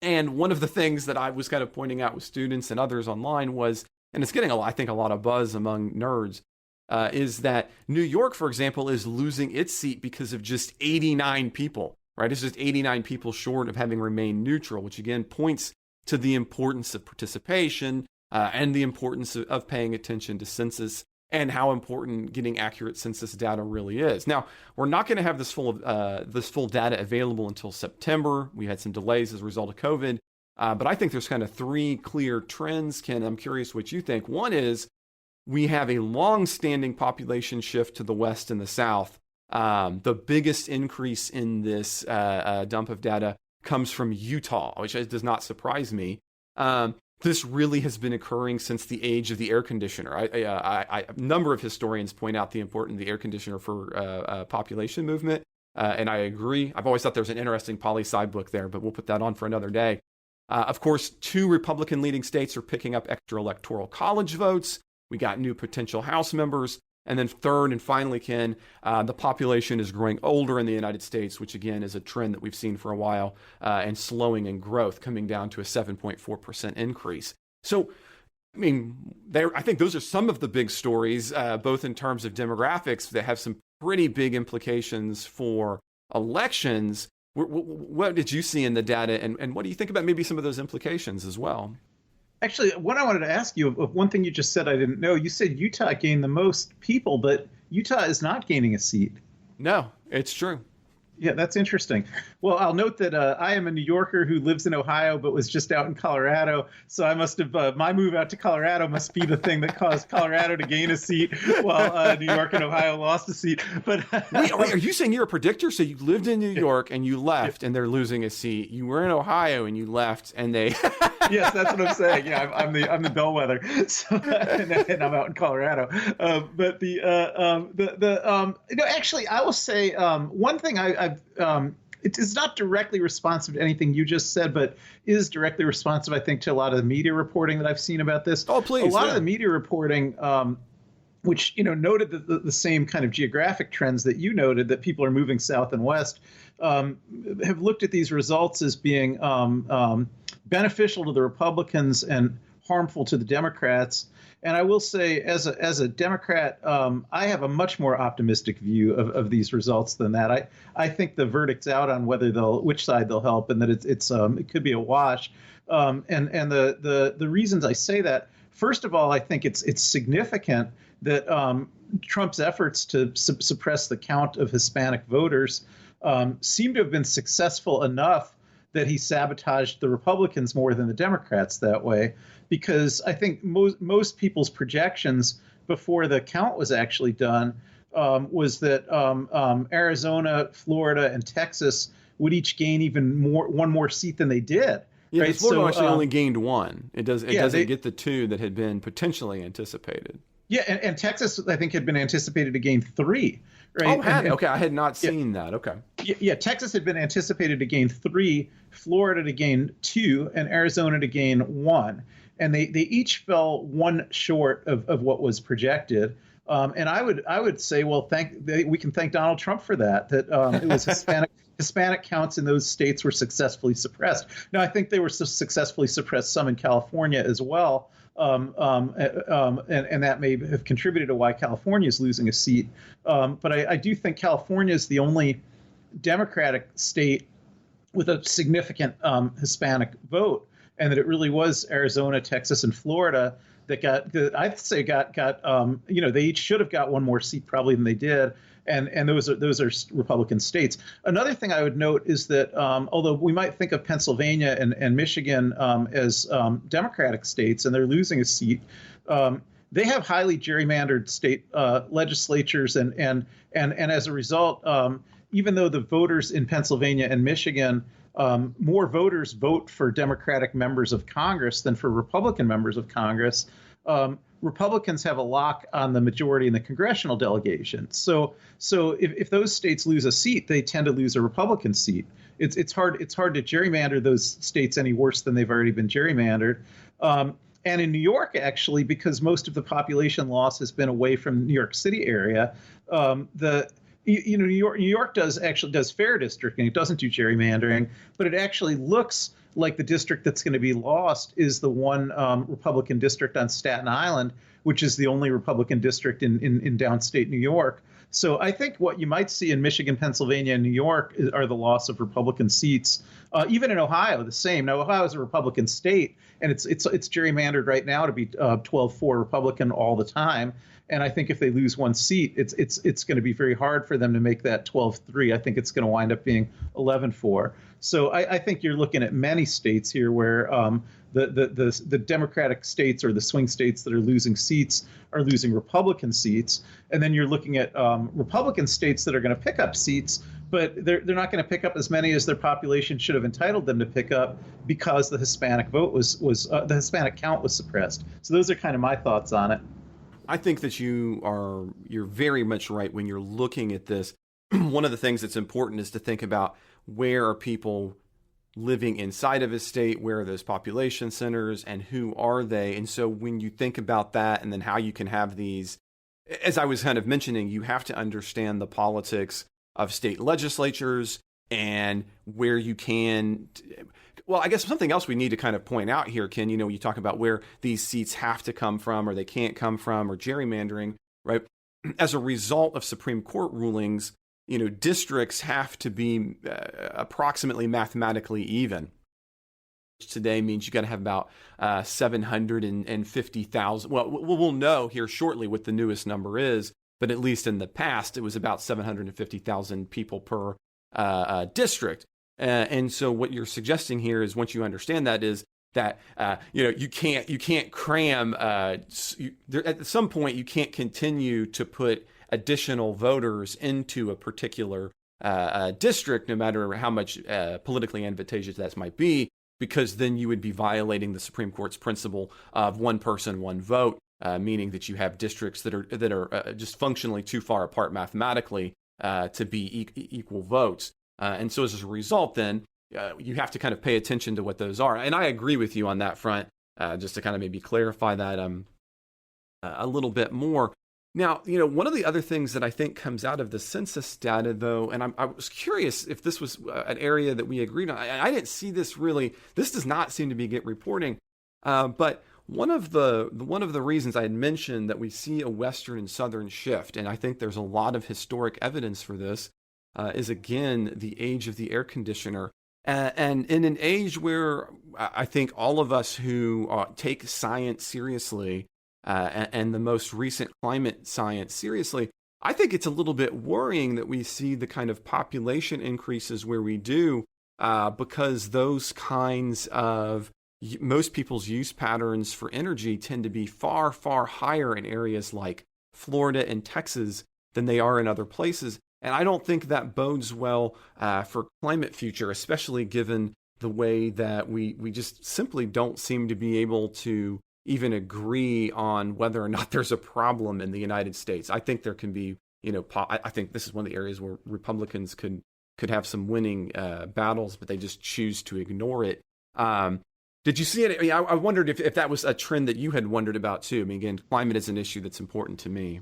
And one of the things that I was kind of pointing out with students and others online was, and it's getting, I think, a lot of buzz among nerds, is that New York, for example, is losing its seat because of just 89 people. Right, it's just 89 people short of having remained neutral, which again points to the importance of participation and the importance of paying attention to census and how important getting accurate census data really is. Now, we're not going to have this full data available until September. We had some delays as a result of COVID, but I think there's kind of 3 clear trends, Ken. I'm curious what you think. One is we have a long-standing population shift to the west and the south. The biggest increase in this dump of data comes from Utah, which does not surprise me. This really has been occurring since the age of the air conditioner. A number of historians point out the importance of the air conditioner for population movement, and I agree. I've always thought there's an interesting poli-sci book there, but we'll put that on for another day. Of course, 2 Republican-leading states are picking up extra electoral college votes. We got new potential House members. And then third and finally, Ken, the population is growing older in the United States, which again is a trend that we've seen for a while, and slowing in growth, coming down to a 7.4% increase. So, I mean, I think those are some of the big stories, both in terms of demographics that have some pretty big implications for elections. What did you see in the data, and what do you think about maybe some of those implications as well? Actually, what I wanted to ask you, one thing you just said I didn't know, you said Utah gained the most people, but Utah is not gaining a seat. No, it's true. Yeah, that's interesting. Well, I'll note that I am a New Yorker who lives in Ohio but was just out in Colorado. So I must have my move out to Colorado must be the thing that caused Colorado to gain a seat while New York and Ohio lost a seat. But wait, are you saying you're a predictor? So you lived in New York and you left and they're losing a seat. You were in Ohio and you left and they. Yes, that's what I'm saying. Yeah, I'm the bellwether, so, and I'm out in Colorado. But actually, I will say one thing it is not directly responsive to anything you just said, but is directly responsive, I think, to a lot of the media reporting that I've seen about this. Oh, please. A lot of the media reporting, which noted the same kind of geographic trends that you noted, that people are moving south and west, have looked at these results as being beneficial to the Republicans and harmful to the Democrats. And I will say, as a Democrat, I have a much more optimistic view of these results than that. I think the verdict's out on which side they'll help, and that it could be a wash. And the reasons I say that, first of all, I think it's significant that Trump's efforts to suppress the count of Hispanic voters seem to have been successful enough that he sabotaged the Republicans more than the Democrats that way, because I think most people's projections before the count was actually done was that Arizona, Florida, and Texas would each gain one more seat than they did. Yeah, right? Florida actually only gained 1. It doesn't get the 2 that had been potentially anticipated. Yeah, and Texas, I think, had been anticipated to gain 3. Right? Okay, I had not seen that. Okay. Yeah, Texas had been anticipated to gain 3, Florida to gain 2, and Arizona to gain 1. and they each fell one short of what was projected. And I would say, well, we can thank Donald Trump for that. It was Hispanic counts in those states were successfully suppressed. Now, I think they were successfully suppressed some in California as well, and that may have contributed to why California is losing a seat. But I do think California is the only Democratic state with a significant Hispanic vote, and that it really was Arizona, Texas, and Florida that I'd say got they each should have got one more seat probably than they did, and those are Republican states. Another thing I would note is that although we might think of Pennsylvania and Michigan as Democratic states and they're losing a seat, they have highly gerrymandered state legislatures, and as a result, even though the voters in Pennsylvania and Michigan, more voters vote for Democratic members of Congress than for Republican members of Congress, Republicans have a lock on the majority in the congressional delegation. So if those states lose a seat, they tend to lose a Republican seat. It's hard to gerrymander those states any worse than they've already been gerrymandered. And in New York, actually, because most of the population loss has been away from the New York City area, New York does fair districting. It doesn't do gerrymandering, but it actually looks like the district that's going to be lost is the one Republican district on Staten Island, which is the only Republican district in downstate New York. So I think what you might see in Michigan, Pennsylvania, and New York are the loss of Republican seats. Even in Ohio, the same. Now, Ohio is a Republican state, and it's gerrymandered right now to be 12-4 Republican all the time. And I think if they lose one seat, it's going to be very hard for them to make that 12-3. I think it's going to wind up being 11-4. So I think you're looking at many states here where the Democratic states or the swing states that are losing seats are losing Republican seats. And then you're looking at Republican states that are going to pick up seats, but they're not going to pick up as many as their population should have entitled them to pick up because the Hispanic vote the Hispanic count was suppressed. So those are kind of my thoughts on it. I think that you're very much right when you're looking at this. One of the things that's important is to think about where are people living inside of a state, where are those population centers, and who are they? And so when you think about that and then how you can have these, as I was kind of mentioning, you have to understand the politics of state legislatures and where you can. Well, I guess something else we need to kind of point out here, Ken, you talk about where these seats have to come from or they can't come from or gerrymandering, right? As a result of Supreme Court rulings, districts have to be approximately mathematically even. Which today means you got to have about 750,000. Well, we'll know here shortly what the newest number is, but at least in the past, it was about 750,000 people per district. And so what you're suggesting here is, once you understand that, is that you can't cram. At some point, you can't continue to put additional voters into a particular district, no matter how much politically advantageous that might be, because then you would be violating the Supreme Court's principle of one person, one vote, meaning that you have districts that are just functionally too far apart mathematically to be equal votes. And so as a result, then you have to kind of pay attention to what those are. And I agree with you on that front, just to kind of maybe clarify that a little bit more. Now, one of the other things that I think comes out of the census data, though, and I was curious if this was an area that we agreed on. I didn't see this really. This does not seem to be get reporting. But one of the reasons I had mentioned that we see a western and southern shift, and I think there's a lot of historic evidence for this, is again the age of the air conditioner. And in an age where I think all of us who take science seriously, and the most recent climate science seriously, I think it's a little bit worrying that we see the kind of population increases where we do, because those kinds of most people's use patterns for energy tend to be far, far higher in areas like Florida and Texas than they are in other places. And I don't think that bodes well for climate future, especially given the way that we just simply don't seem to be able to even agree on whether or not there's a problem in the United States. I think there can be, I think this is one of the areas where Republicans could have some winning battles, but they just choose to ignore it. Did you see it? I mean, I wondered if that was a trend that you had wondered about too. I mean, again, climate is an issue that's important to me.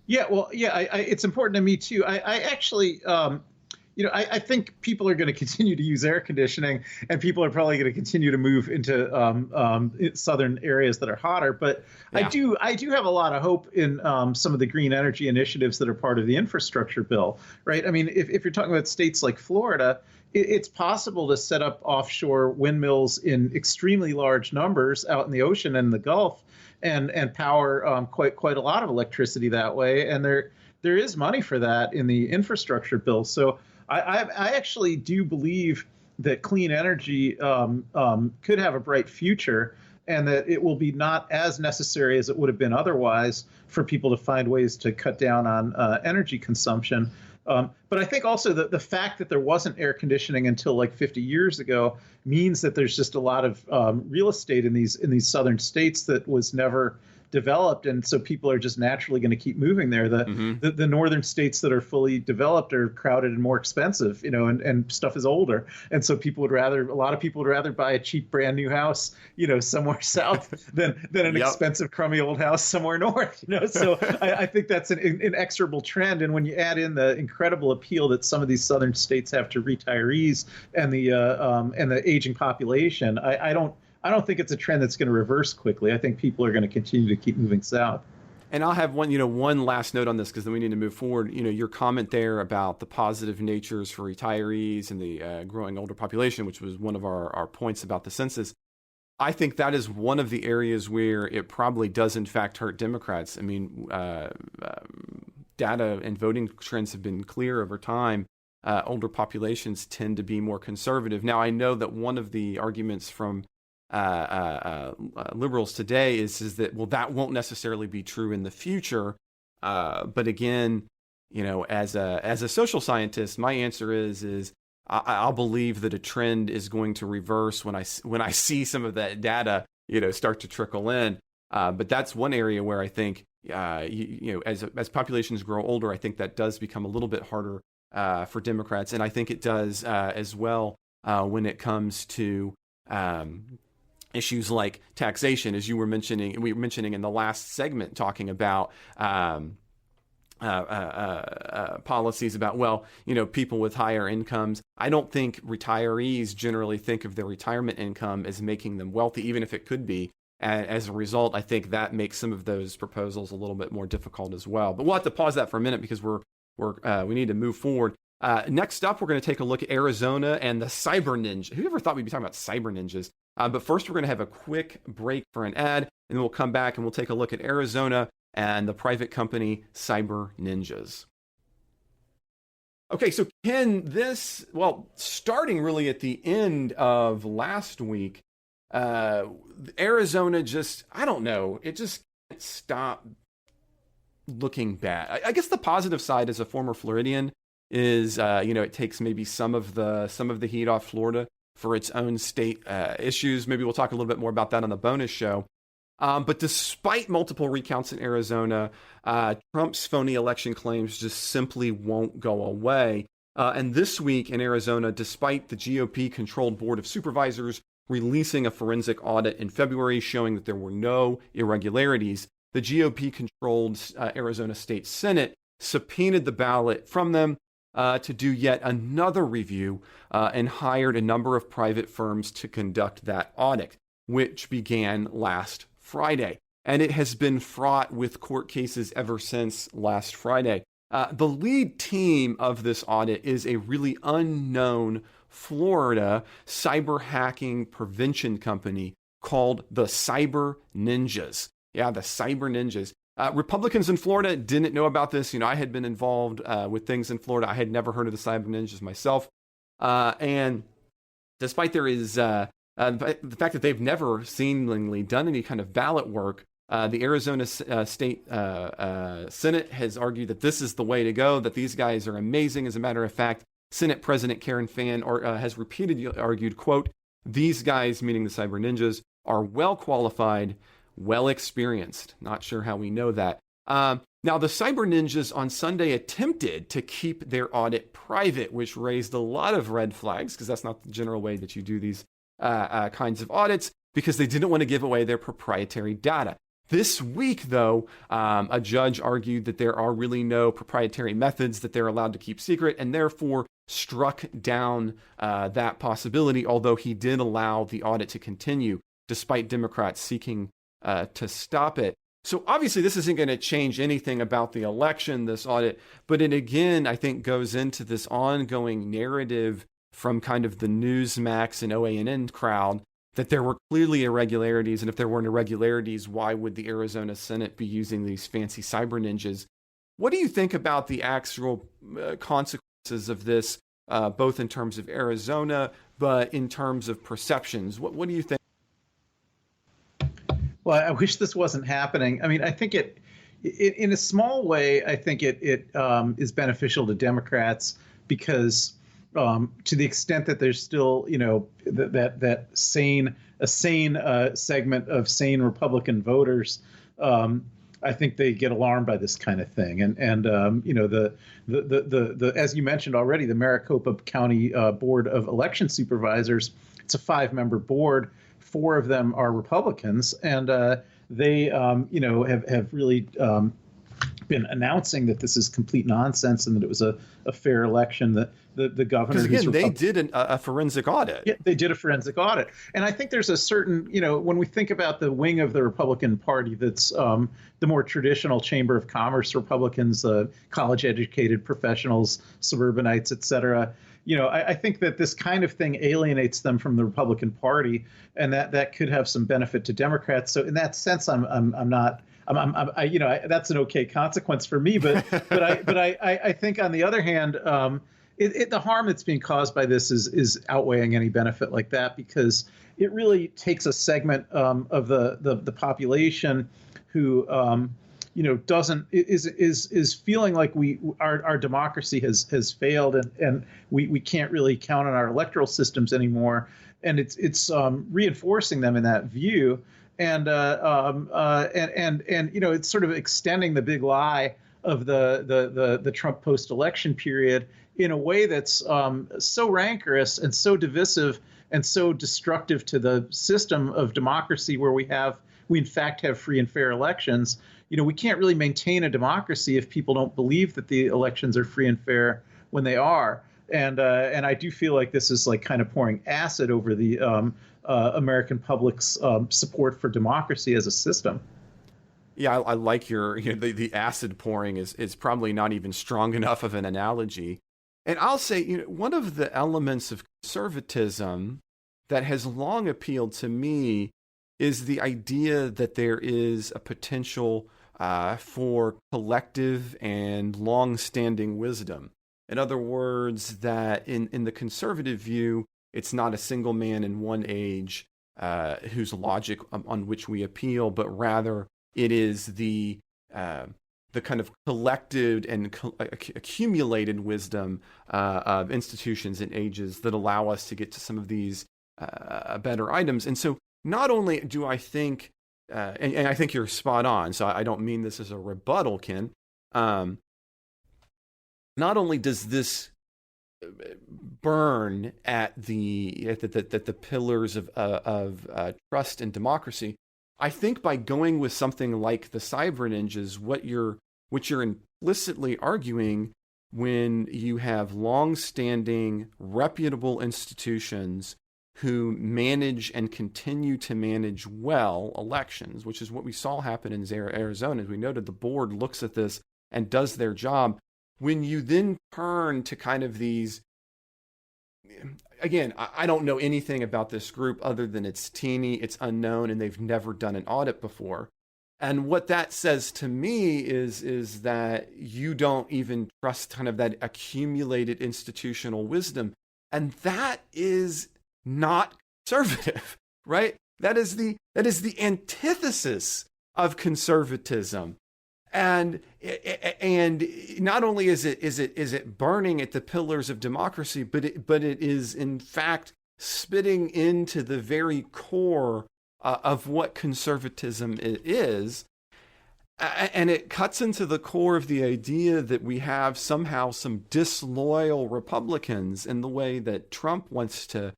Yeah, well, yeah, it's important to me too. I actually, I think people are going to continue to use air conditioning, and people are probably going to continue to move into southern areas that are hotter. But yeah. I do have a lot of hope in some of the green energy initiatives that are part of the infrastructure bill, right? I mean, if you're talking about states like Florida, it's possible to set up offshore windmills in extremely large numbers out in the ocean and the Gulf, and power quite a lot of electricity that way. And there is money for that in the infrastructure bill. So I actually do believe that clean energy could have a bright future, and that it will be not as necessary as it would have been otherwise for people to find ways to cut down on energy consumption. But I think also that the fact that there wasn't air conditioning until like 50 years ago means that there's just a lot of real estate in these southern states that was never developed, and so people are just naturally going to keep moving there. The northern states that are fully developed are crowded and more expensive, and stuff is older, and so a lot of people would rather buy a cheap brand new house, somewhere south than an expensive crummy old house somewhere north. So I think that's an inexorable trend, and when you add in the incredible appeal that some of these southern states have to retirees and the aging population, I don't think it's a trend that's going to reverse quickly. I think people are going to continue to keep moving south. And I'll have one last note on this, because then we need to move forward. Your comment there about the positive natures for retirees and the growing older population, which was one of our points about the census. I think that is one of the areas where it probably does in fact hurt Democrats. I mean, data and voting trends have been clear over time. Older populations tend to be more conservative. Now, I know that one of the arguments from liberals today is that, well, that won't necessarily be true in the future. But again, as a social scientist, my answer is I'll believe that a trend is going to reverse when I see some of that data, start to trickle in. But that's one area where I think, as populations grow older, I think that does become a little bit harder for Democrats, and I think it does as well when it comes to issues like taxation, as we were mentioning in the last segment, talking about policies about, people with higher incomes. I don't think retirees generally think of their retirement income as making them wealthy, even if it could be. And as a result, I think that makes some of those proposals a little bit more difficult as well. But we'll have to pause that for a minute, because we need to move forward. Next up, we're going to take a look at Arizona and the cyber ninja. Who ever thought we'd be talking about cyber ninjas? But first, we're going to have a quick break for an ad, and then we'll come back and we'll take a look at Arizona and the private company Cyber Ninjas. Okay, so Ken, starting really at the end of last week, Arizona just, I don't know, it just can't stop looking bad. I guess the positive side, as a former Floridian, is it takes maybe some of the heat off Florida for its own state issues. Maybe we'll talk a little bit more about that on the bonus show. But despite multiple recounts in Arizona, Trump's phony election claims just simply won't go away. And this week in Arizona, despite the GOP-controlled Board of Supervisors releasing a forensic audit in February showing that there were no irregularities, the GOP-controlled Arizona State Senate subpoenaed the ballot from them to do yet another review and hired a number of private firms to conduct that audit, which began last Friday. And it has been fraught with court cases ever since last Friday. The lead team of this audit is a really unknown Florida cyber hacking prevention company called the Cyber Ninjas. Yeah, the Cyber Ninjas. Republicans in Florida didn't know about this. I had been involved with things in Florida. I had never heard of the Cyber Ninjas myself. And despite there is the fact that they've never seemingly done any kind of ballot work, the Arizona State Senate has argued that this is the way to go, that these guys are amazing. As a matter of fact, Senate President Karen Fann has repeatedly argued, quote, "These guys," meaning the Cyber Ninjas, "are well qualified, well experienced." Not sure how we know that. Now, the Cyber Ninjas on Sunday attempted to keep their audit private, which raised a lot of red flags, because that's not the general way that you do these kinds of audits because they didn't want to give away their proprietary data. This week, though, a judge argued that there are really no proprietary methods that they're allowed to keep secret, and therefore struck down that possibility, although he did allow the audit to continue, despite Democrats seeking to stop it. So obviously this isn't going to change anything about the election, this audit, but it again, I think, goes into this ongoing narrative from kind of the Newsmax and OANN crowd that there were clearly irregularities, and if there weren't irregularities, why would the Arizona Senate be using these fancy cyber ninjas? What do you think about the actual consequences of this, both in terms of Arizona, but in terms of perceptions? What do you think? Well, I wish this wasn't happening. I mean, I think it in a small way, I think it is beneficial to Democrats because to the extent that there's still, that sane segment of sane Republican voters, I think they get alarmed by this kind of thing. And the as you mentioned already, the Maricopa County Board of Election Supervisors, it's a 5-member board. 4 of them are Republicans, and they, have really been announcing that this is complete nonsense and that it was a fair election. That the governor, because again, they did a forensic audit. Yeah, they did a forensic audit, and I think there's a certain, when we think about the wing of the Republican Party, that's the more traditional Chamber of Commerce Republicans, college-educated professionals, suburbanites, et cetera. I think that this kind of thing alienates them from the Republican Party, and that could have some benefit to Democrats. So in that sense, I'm not. That's an okay consequence for me. But I think on the other hand, the harm that's being caused by this is outweighing any benefit like that, because it really takes a segment of the population who is feeling like our democracy has failed, and we can't really count on our electoral systems anymore, and it's reinforcing them in that view, and it's sort of extending the big lie of the Trump post-election period in a way that's so rancorous and so divisive and so destructive to the system of democracy, where we in fact have free and fair elections. We can't really maintain a democracy if people don't believe that the elections are free and fair when they are. And I do feel like this is like kind of pouring acid over the American public's support for democracy as a system. Yeah, I like the acid pouring is probably not even strong enough of an analogy. And I'll say, one of the elements of conservatism that has long appealed to me is the idea that there is a potential for collective and long-standing wisdom. In other words, that in the conservative view, it's not a single man in one age whose logic on which we appeal, but rather it is the kind of collected and accumulated wisdom of institutions and ages that allow us to get to some of these better items. And so not only do I think, and I think you're spot on, so I don't mean this as a rebuttal, Ken, not only does this burn at the pillars of trust and democracy, I think by going with something like the cyber ninjas, what you're implicitly arguing when you have long-standing, reputable institutions who manage and continue to manage well elections, which is what we saw happen in Arizona. As we noted, the board looks at this and does their job. When you then turn to kind of these, again, I don't know anything about this group other than it's teeny, it's unknown, and they've never done an audit before. And what that says to me is that you don't even trust kind of that accumulated institutional wisdom. And that is not conservative, right? That is the antithesis of conservatism. And not only is it burning at the pillars of democracy, but it is in fact spitting into the very core of what conservatism is, and it cuts into the core of the idea that we have somehow some disloyal Republicans in the way that Trump wants to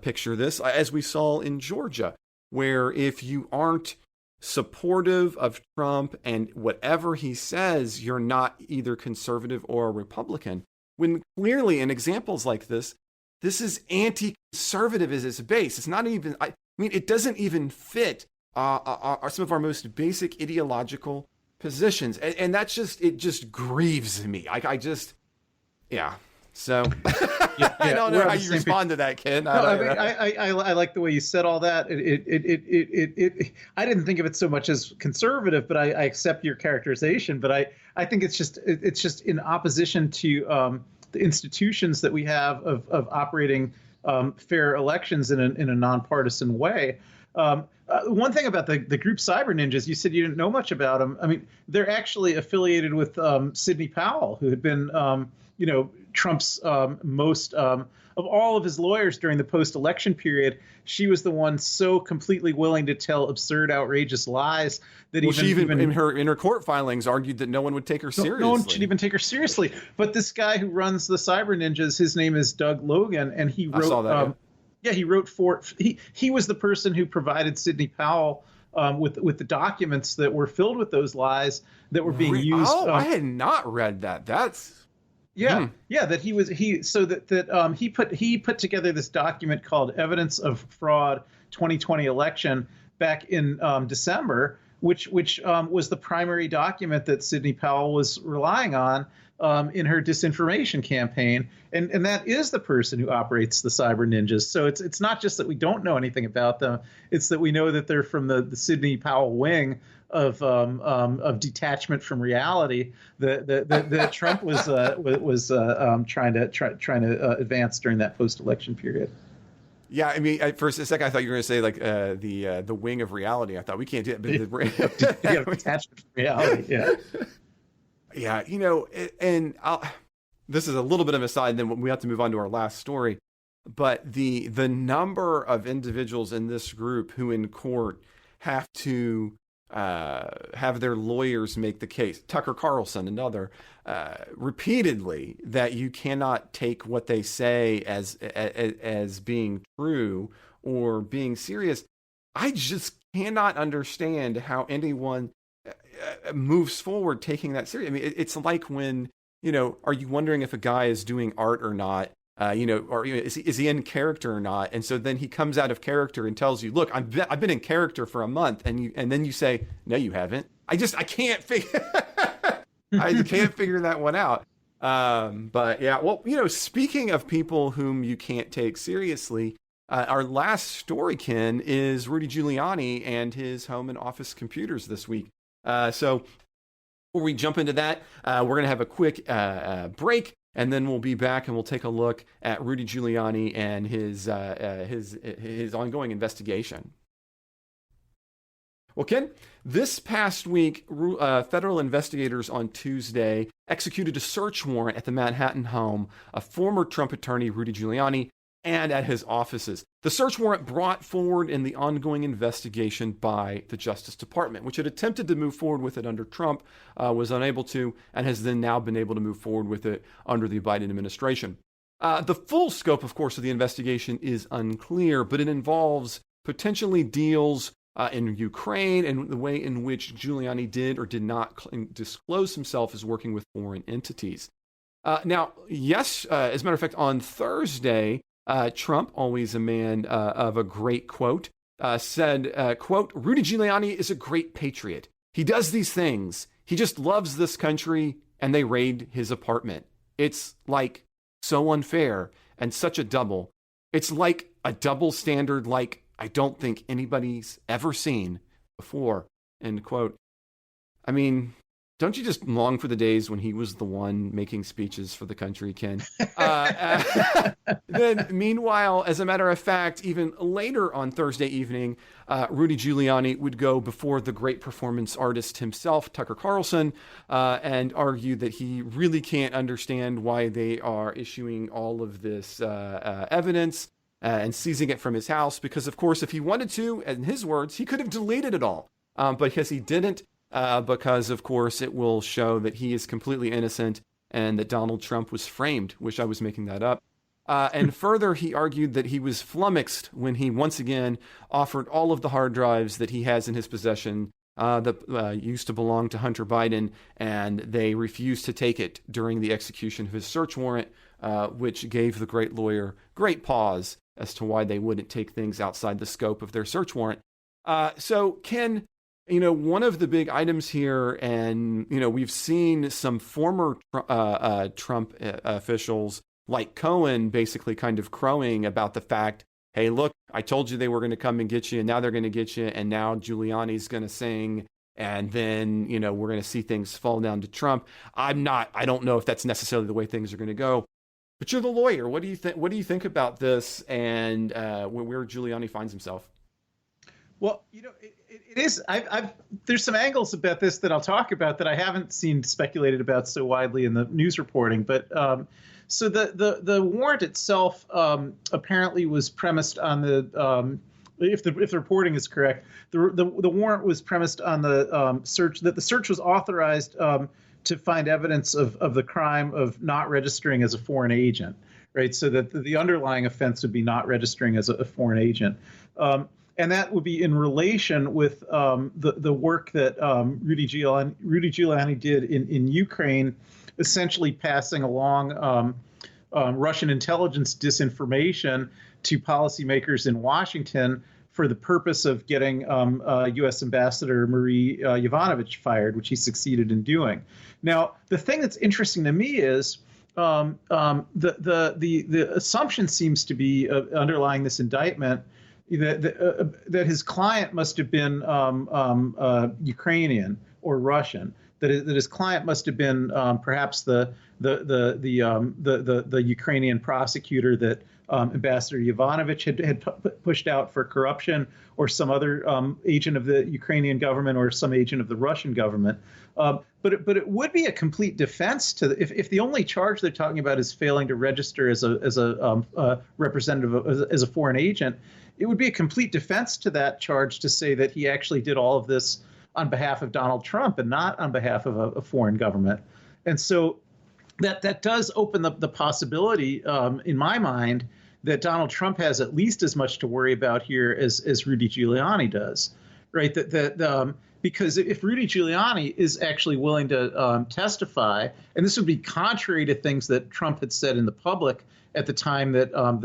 Picture this, as we saw in Georgia, where if you aren't supportive of Trump and whatever he says, you're not either conservative or a Republican. When clearly in examples like this is anti-conservative as its base. It's not even, I mean, it doesn't even fit some of our most basic ideological positions. And that's just, it just grieves me. Yeah. So I don't know how you respond to that, Ken. I like the way you said all that. I didn't think of it so much as conservative, but I accept your characterization. But I think it's just in opposition to the institutions that we have of operating fair elections in a nonpartisan way. One thing about the group Cyber Ninjas, you said you didn't know much about them. I mean, they're actually affiliated with Sidney Powell, who had been Trump's most of all of his lawyers during the post-election period. She was the one so completely willing to tell absurd, outrageous lies that she even in her court filings argued that no one would take her seriously. No one should even take her seriously. But this guy who runs the Cyber Ninjas, his name is Doug Logan, and he wrote. I saw that, yeah, he wrote he was the person who provided Sidney Powell with the documents that were filled with those lies that were being used. Oh, I had not read that. That's. Yeah, that he put together this document called Evidence of Fraud 2020 Election back in December, which was the primary document that Sidney Powell was relying on in her disinformation campaign, and that is the person who operates the Cyber Ninjas. So it's not just that we don't know anything about them; it's that we know that they're from the Sidney Powell wing of detachment from reality that Trump was trying to advance during that post-election period. Yeah, I mean, for a second, I thought you were going to say like the wing of reality. I thought we can't do it, but detachment from reality. Yeah, yeah, and this is a little bit of a side. Then we have to move on to our last story. But the number of individuals in this group who in court have to have their lawyers make the case, Tucker Carlson, another, repeatedly, that you cannot take what they say as being true or being serious. I just cannot understand how anyone moves forward taking that serious. I mean, it's like when, are you wondering if a guy is doing art or not? Or is he in character or not? And so then he comes out of character and tells you, "Look, I've been in character for a month," and then you say, "No, you haven't." I can't figure that one out. But yeah, well, speaking of people whom you can't take seriously, our last story, Ken, is Rudy Giuliani and his home and office computers this week. So before we jump into that, we're going to have a quick break. And then we'll be back and we'll take a look at Rudy Giuliani and his ongoing investigation. Well, Ken, this past week, federal investigators on Tuesday executed a search warrant at the Manhattan home of former Trump attorney Rudy Giuliani and at his offices. The search warrant brought forward in the ongoing investigation by the Justice Department, which had attempted to move forward with it under Trump, was unable to, and has then now been able to move forward with it under the Biden administration. The full scope, of course, of the investigation is unclear, but it involves potentially deals in Ukraine and the way in which Giuliani did or did not disclose himself as working with foreign entities. Now, yes, as a matter of fact, on Thursday, Trump, always a man of a great quote, said, quote, "Rudy Giuliani is a great patriot. He does these things. He just loves this country," and they raid his apartment. It's like so unfair and such a double. It's like a double standard like I don't think anybody's ever seen before, end quote. I mean, don't you just long for the days when he was the one making speeches for the country, Ken? Then, meanwhile, as a matter of fact, even later on Thursday evening, Rudy Giuliani would go before the great performance artist himself, Tucker Carlson, and argue that he really can't understand why they are issuing all of this evidence and seizing it from his house. Because, of course, if he wanted to, in his words, he could have deleted it all. But because he didn't, because, of course, it will show that he is completely innocent and that Donald Trump was framed. Wish I was making that up. And further, he argued that he was flummoxed when he once again offered all of the hard drives that he has in his possession that used to belong to Hunter Biden, and they refused to take it during the execution of his search warrant, which gave the great lawyer great pause as to why they wouldn't take things outside the scope of their search warrant. So, Ken, one of the big items here, and, we've seen some former Trump officials like Cohen basically kind of crowing about the fact, hey, look, I told you they were going to come and get you, and now they're going to get you, and now Giuliani's going to sing, and then, we're going to see things fall down to Trump. I don't know if that's necessarily the way things are going to go. But you're the lawyer. What do you think? What do you think about this, and where Giuliani finds himself? Well, it is. There's some angles about this that I'll talk about that I haven't seen speculated about so widely in the news reporting. But so the warrant itself apparently was premised on the if the reporting is correct, the warrant was premised on the search that the search was authorized to find evidence of the crime of not registering as a foreign agent, right? So that the underlying offense would be not registering as a foreign agent. And that would be in relation with the work that Rudy Giuliani did in Ukraine, essentially passing along Russian intelligence disinformation to policymakers in Washington for the purpose of getting U.S. Ambassador Marie Yovanovitch fired, which he succeeded in doing. Now, the thing that's interesting to me is the assumption seems to be underlying this indictment that his client must have been Ukrainian or Russian. That his client must have been perhaps the Ukrainian prosecutor that Ambassador Yovanovitch had pushed out for corruption, or some other agent of the Ukrainian government, or some agent of the Russian government. But it would be a complete defense to if the only charge they're talking about is failing to register as a representative, as a foreign agent. It would be a complete defense to that charge to say that he actually did all of this on behalf of Donald Trump and not on behalf of a foreign government. And so that does open the possibility, in my mind, that Donald Trump has at least as much to worry about here as Rudy Giuliani does, right? Because if Rudy Giuliani is actually willing to testify, and this would be contrary to things that Trump had said in the public at the time that of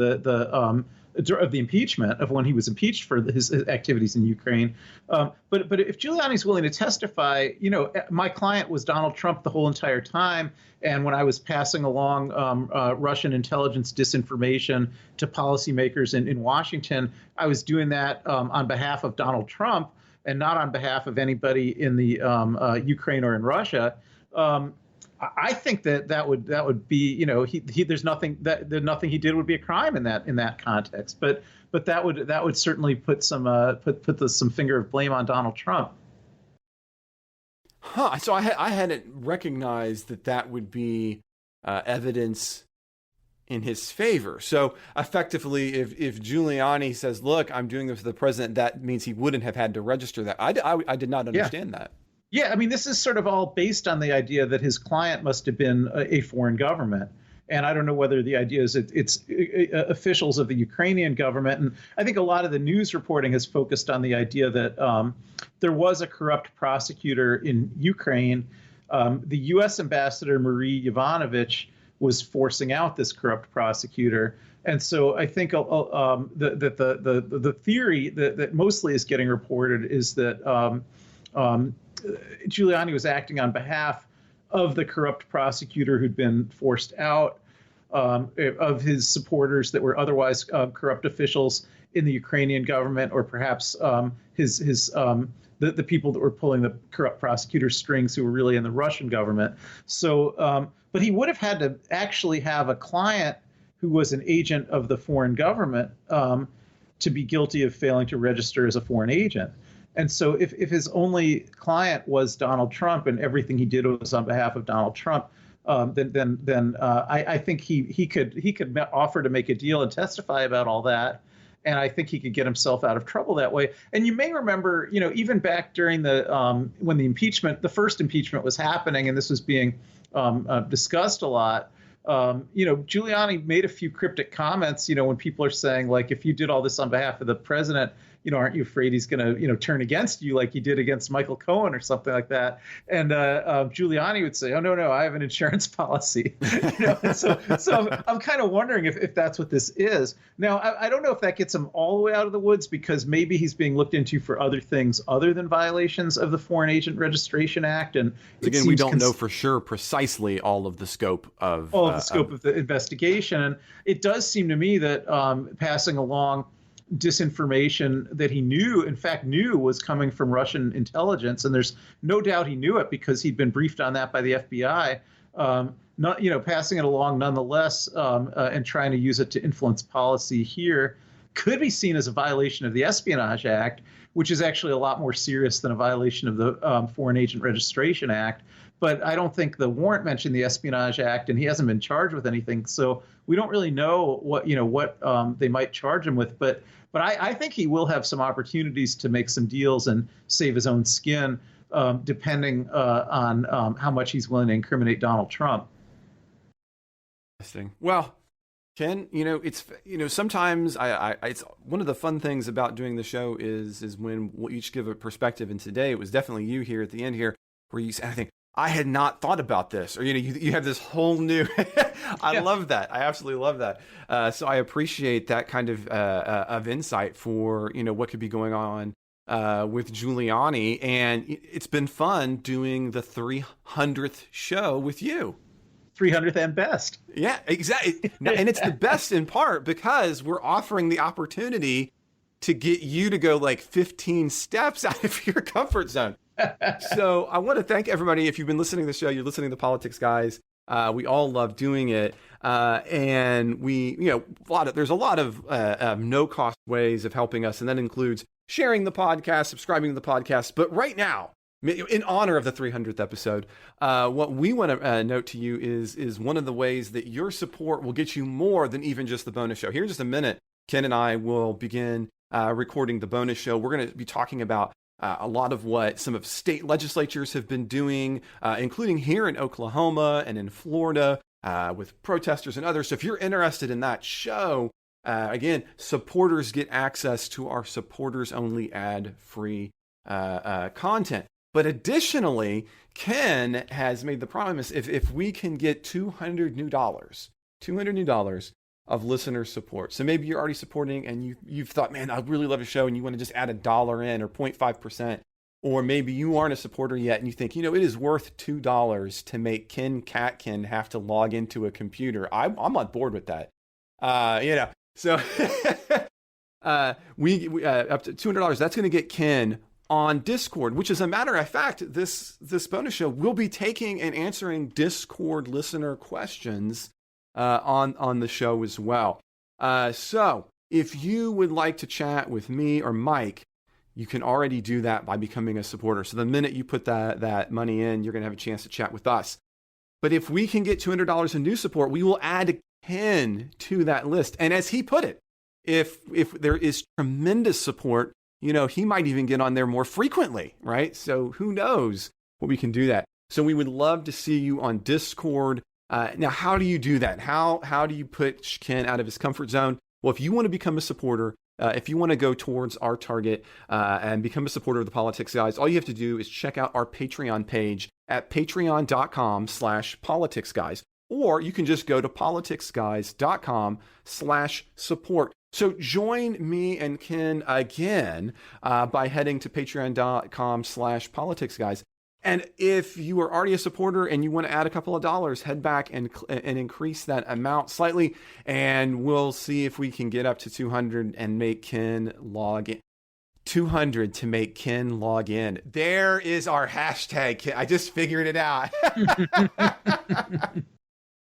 the impeachment, of when he was impeached for his activities in Ukraine. But if Giuliani's willing to testify, my client was Donald Trump the whole entire time. And when I was passing along Russian intelligence disinformation to policymakers in Washington, I was doing that on behalf of Donald Trump and not on behalf of anybody in the Ukraine or in Russia. I think that would be, there's nothing he did would be a crime in that context. But that would certainly put some finger of blame on Donald Trump. So I hadn't recognized that would be evidence in his favor. So effectively, if Giuliani says, "Look, I'm doing this for the president," that means he wouldn't have had to register that. I did not understand that. Yeah, I mean, this is sort of all based on the idea that his client must have been a foreign government. And I don't know whether the idea is it's officials of the Ukrainian government. And I think a lot of the news reporting has focused on the idea that there was a corrupt prosecutor in Ukraine. The U.S. Ambassador Marie Yovanovitch was forcing out this corrupt prosecutor. And so I think the theory that mostly is getting reported is that Giuliani was acting on behalf of the corrupt prosecutor who'd been forced out, of his supporters that were otherwise corrupt officials in the Ukrainian government, or perhaps the people that were pulling the corrupt prosecutor strings who were really in the Russian government. So, but he would have had to actually have a client who was an agent of the foreign government to be guilty of failing to register as a foreign agent. And so if his only client was Donald Trump and everything he did was on behalf of Donald Trump, then I think he could offer to make a deal and testify about all that. And I think he could get himself out of trouble that way. And you may remember, even back during when the first impeachment was happening, and this was being discussed a lot, Giuliani made a few cryptic comments, when people are saying, like, if you did all this on behalf of the president, aren't you afraid he's going to, turn against you like he did against Michael Cohen or something like that? And Giuliani would say, oh, no, I have an insurance policy. And so I'm kind of wondering if that's what this is. Now, I don't know if that gets him all the way out of the woods, because maybe he's being looked into for other things other than violations of the Foreign Agent Registration Act. And again, we don't know for sure precisely all of the scope of the investigation. And it does seem to me that passing along disinformation that he knew was coming from Russian intelligence, and there's no doubt he knew it because he'd been briefed on that by the FBI. Passing it along nonetheless, and trying to use it to influence policy here could be seen as a violation of the Espionage Act, which is actually a lot more serious than a violation of the Foreign Agent Registration Act. But I don't think the warrant mentioned the Espionage Act, and he hasn't been charged with anything. So we don't really know what they might charge him with. But I think he will have some opportunities to make some deals and save his own skin, depending on how much he's willing to incriminate Donald Trump. Interesting. Well, Ken, it's sometimes it's one of the fun things about doing the show is when we'll each give a perspective. And today it was definitely you here at the end here where you said, I think, I had not thought about this, or you have this whole new. I love that. I absolutely love that. So I appreciate that kind of insight for what could be going on with Giuliani, and it's been fun doing the 300th show with you. 300th and best. Yeah, exactly. And it's the best in part because we're offering the opportunity to get you to go like 15 steps out of your comfort zone. So I want to thank everybody. If you've been listening to the show, you're listening to Politics Guys. We all love doing it. And we, there's a lot of no cost ways of helping us. And that includes sharing the podcast, subscribing to the podcast. But right now, in honor of the 300th episode, what we want to note to you is one of the ways that your support will get you more than even just the bonus show. Here in just a minute, Ken and I will begin recording the bonus show. We're going to be talking about a lot of what some of state legislatures have been doing, including here in Oklahoma and in Florida with protesters and others. So if you're interested in that show, again, supporters get access to our supporters-only ad-free content. But additionally, Ken has made the promise, if we can get $200 new dollars of listener support. So maybe you're already supporting and you've thought, man, I really love the show, and you want to just add $1 in or 0.5%. Or maybe you aren't a supporter yet and you think, it is worth $2 to make Ken Katkin have to log into a computer. I'm on board with that. So we up to $200, that's going to get Ken on Discord, which is a matter of fact, this bonus show will be taking and answering Discord listener questions on the show as well. So if you would like to chat with me or Mike, you can already do that by becoming a supporter. So the minute you put that money in, you're going to have a chance to chat with us. But if we can get $200 in new support, we will add Ken to that list. And as he put it, if there is tremendous support, he might even get on there more frequently, right? So who knows what we can do that. So we would love to see you on Discord. Now, how do you do that? How do you put Ken out of his comfort zone? Well, if you want to become a supporter, if you want to go towards our target and become a supporter of the Politics Guys, all you have to do is check out our Patreon page at patreon.com/politicsguys, or you can just go to politicsguys.com/support. So join me and Ken again by heading to patreon.com/politicsguys. And if you are already a supporter and you want to add a couple of dollars, head back and increase that amount slightly, and we'll see if we can get up to 200 and make Ken log in. 200 to make Ken log in. There is our hashtag. I just figured it out.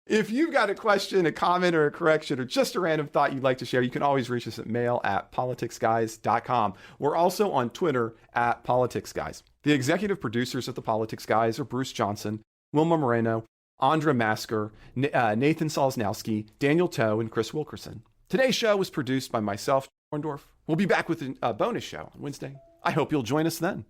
If you've got a question, a comment, or a correction, or just a random thought you'd like to share, you can always reach us at mail@politicsguys.com. We're also on Twitter @politicsguys. The executive producers of the Politics Guys are Bruce Johnson, Wilma Moreno, Andra Masker, Nathan Salznowski, Daniel Toe, and Chris Wilkerson. Today's show was produced by myself, Orndorff. We'll be back with a bonus show on Wednesday. I hope you'll join us then.